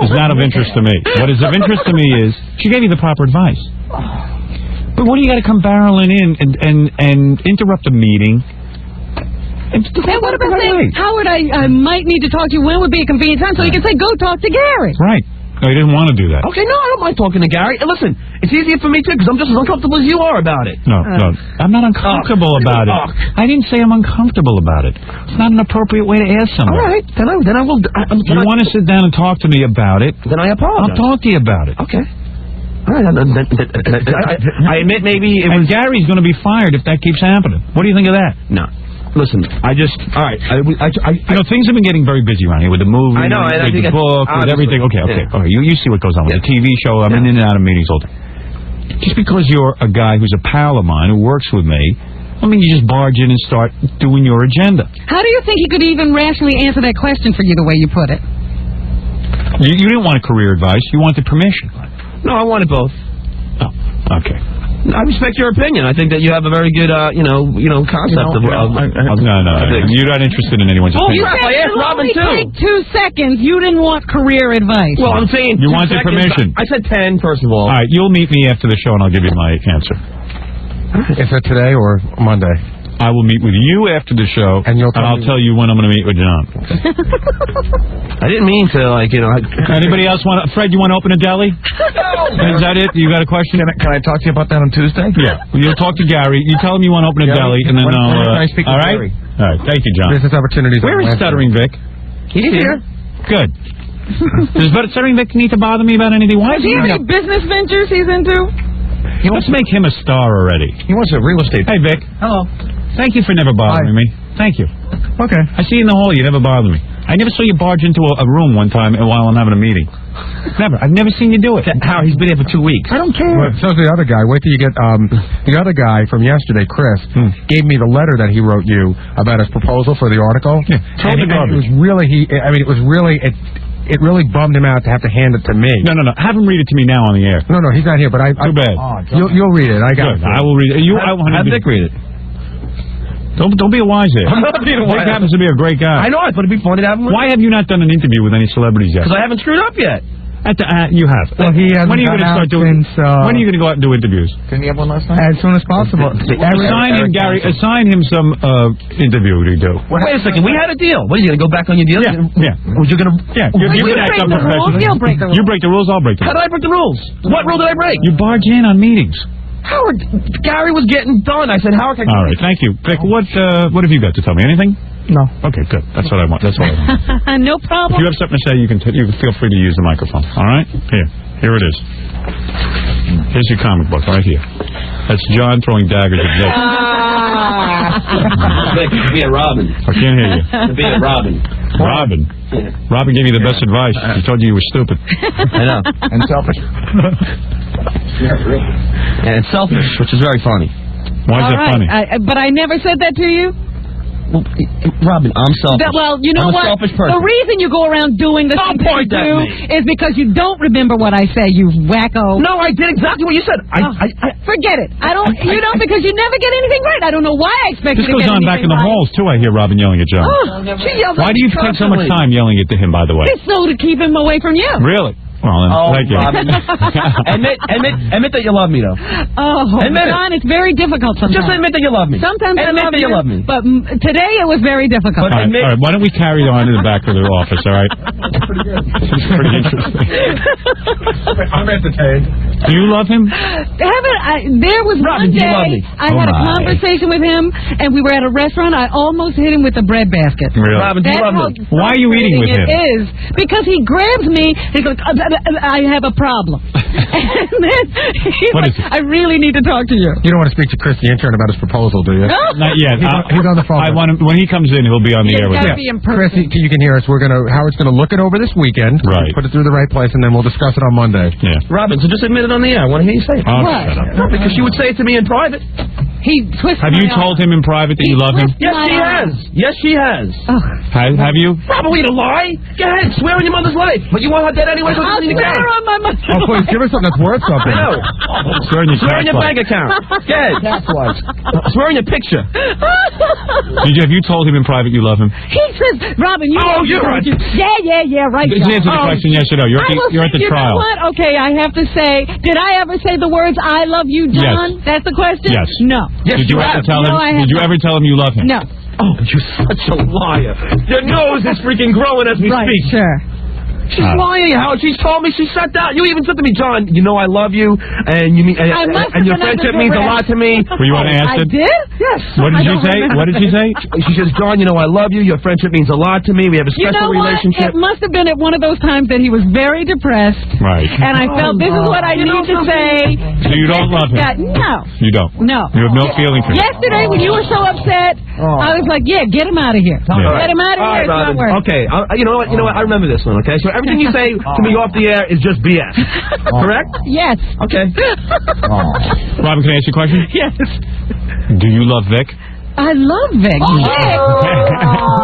is not of interest to me. What is of interest to me is she gave you the proper advice. But what do you got to come barreling in and interrupt a meeting? And what about saying, Howard, I might need to talk to you. When would be a convenient time? So you can say, go talk to Gary. Right. No, he didn't want to do that. Okay, no, I don't mind talking to Gary. And listen, it's easier for me, too, because I'm just as uncomfortable as you are about it. No, I'm not uncomfortable about it. I didn't say I'm uncomfortable about it. It's not an appropriate way to ask someone. All right, then I will. You want to sit down and talk to me about it? Then I apologize. I'll talk to you about it. Okay. All right, I admit maybe it was... And Gary's going to be fired if that keeps happening. What do you think of that? No. Listen, all right. You know, things have been getting very busy around here with the movie, I know, with the book, with everything. Okay. You see what goes on with the TV show. I'm in and out of meetings all day. Just because you're a guy who's a pal of mine who works with me, I mean, you just barge in and start doing your agenda. How do you think he could even rationally answer that question for you the way you put it? You didn't want career advice. You wanted permission. No, I wanted both. Oh, okay. I respect your opinion. I think that you have a very good, concept of. No. You're not interested in anyone's opinion. I asked Robin too. Take 2 seconds. You didn't want career advice. Well, I'm saying you wanted permission. I said 10, first of all. All right, you'll meet me after the show, and I'll give you my answer. Is it today or Monday? I will meet with you after the show, and I'll tell you when I'm going to meet with John. I didn't mean to, Anybody else want? Fred, you want to open a deli? No. Is that it? You got a question? Can I talk to you about that on Tuesday? Yeah. You'll talk to Gary. You tell him you want to open a deli, and then I'll. Can I speak all to right. Gary? All right. Thank you, John. Business opportunities. Where is Stuttering Vic? He's here. Good. Does Stuttering Vic need to bother me about anything? Why is he any business ventures he's into? Let's make him a star already. He wants a real estate. Hey, Vic. Hello. Thank you for never bothering me. Thank you. Okay. I see you in the hall. You never bother me. I never saw you barge into a room one time while I'm having a meeting. Never. I've never seen you do it. Howard, he's been here for 2 weeks. I don't care. Well, so's the other guy. Wait till you get the other guy from yesterday, Chris, gave me the letter that he wrote you about his proposal for the article. Yeah. It was really it really bummed him out to have to hand it to me. No. Have him read it to me now on the air. No, he's not here. But Too bad. You'll read it. I got it. I will read it. Have Vic read it. Don't be a wise ass. I'm not being a wise ass. Vic happens to be a great guy. I know. I thought it'd be funny to have him. Why have you not done an interview with any celebrities yet? Because I haven't screwed up yet. You have. Well, he hasn't. When are you going to start doing? When are you going to go out and do interviews? Didn't he have one last night? As soon as possible. Assign him, Gary. Assign him some interview to do. Wait a second. We had a deal. What are you going to go back on your deal? Yeah. Was you going to? Yeah. You act up professionally. You'll break the rules. You break the rules. I'll break the rules. How did I break the rules? What rule did I break? You barge in on meetings. Howard, Gary was getting done. I said, Howard, all right, thank you. Vic, what have you got to tell me? Anything? No. Okay, good. That's what I want. That's all I want. No problem. If you have something to say, you can feel free to use the microphone. All right? Here. Here it is. Here's your comic book right here. That's John throwing daggers at Vic. Vic, be a Robin. I can't hear you. Be a Robin. Robin. Yeah. Robin gave you the best advice. He told you were stupid. I know. And selfish. And it's selfish, which is very funny. Why is that funny? But I never said that to you? Well, Robin, I'm selfish. Well, you know I'm what? a selfish person. The reason you go around doing the things that you do is because you don't remember what I say, you wacko. No, I did exactly what you said. Forget it. You don't, because you never get anything right. I don't know why I expect This you to goes get on anything back in the right. halls, too. I hear Robin yelling at John. She yells Why at do you me take so much constantly. time yelling at him, by the way? It's so to keep him away from you. Really? Well, then, thank you. Robin. admit that you love me, though. Oh, Admit John, it's very difficult sometimes. Just admit that you love me. Sometimes I admit love that you love me. But today it was very difficult. All right, why don't we carry on in the back of the office, all right? It's pretty interesting. I'm entertained. Do you love him? There was Robin, one do you love day me? I had a conversation with him, and we were at a restaurant. I almost hit him with a bread basket. Really? Robin, do you love me? Why are you eating with him? It is because he grabs me. He goes, I have a problem. And then he's What like, is it? I really need to talk to you. You don't want to speak to Chris, the intern, about his proposal, do you? Not yet. He's on the phone. I want him, when he comes in, he'll be on the air with us. Chris, you can hear us. Howard's going to look it over this weekend. Right. Put it through the right place, and then we'll discuss it on Monday. Yeah. Robin, so just admit it on the air. I want to hear you say it. Oh, shut up. No, because she would say it to me in private. He twisted Have you told him in private that you love him? Yes, she has. Yes, she has. Have you? Probably to lie. Go ahead, swear on your mother's life. But you want her dead anyway, so I'll it doesn't swear count. on my mother. Oh, please, give us something that's worth something. I know. Swear on your Swear on tax your life. bank account. Go ahead. Tax-wise. Swear on your picture. Have you told him in private you love him? He says, Robin, you. Oh, you're right. Yeah, right. Just answer the John. question, yes or no. You're at the You trial. know what? Okay, I have to say, did I ever say the words "I love you, John"? Yes. That's the question. Yes. No. Yes, Did you ever tell him? No, I have Did you ever tell him you love him? No. Oh, you're such a liar. Your nose is freaking growing as we speak. Sure. She's lying, Howard. She's told me. She sat down. You even said to me, John, you know I love you, and you mean, and your friendship means a lot to me. Were you on acid? I did? Yes. What did you say? What did she say? She says, John, you know I love you. Your friendship means a lot to me. We have a special relationship. It must have been at one of those times that he was very depressed. Right. And I felt this is what I need to say. So you don't love him? No. You don't? No. You have no feeling for him? Yesterday, when you were so upset, I was like, yeah, get him out of here. Yeah. Get him out of All here. right, It's not Robin. worth it. Okay. You know what? I remember this one. Okay. So everything you say to me off the air is just BS. Correct? Yes. Okay. Robin, can I ask you a question? Yes. Do you love Vic? I love Vic. Vic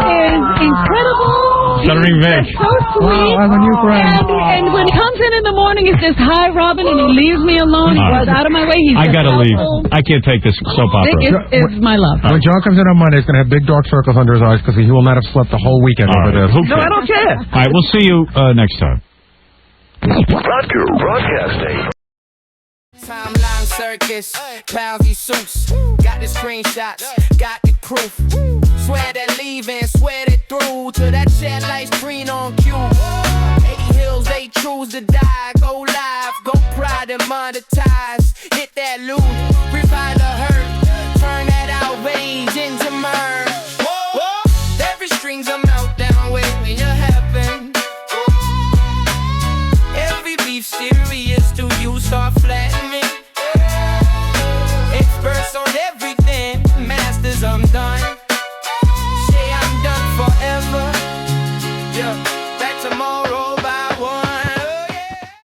is incredible. Stuttering Vic. He's so sweet. I have a new friend. And when he comes in the morning, it's just, hi, Robin, and he leaves me alone. He goes out of my way. He's I just gotta leave. helpful. I can't take this soap opera. Vic is my love. When John comes in on Monday, he's going to have big dark circles under his eyes because he will not have slept the whole weekend over this. No, I don't care. All right, we'll see you next time. Roger Broadcasting. Timeline circus, Poundsy suits. Got the screenshots, got the proof. Swear they're leaving, swear they through. To that chat lights green on cue. 80 hills, they choose to die. Go live, go pride and monetize. Hit that loot.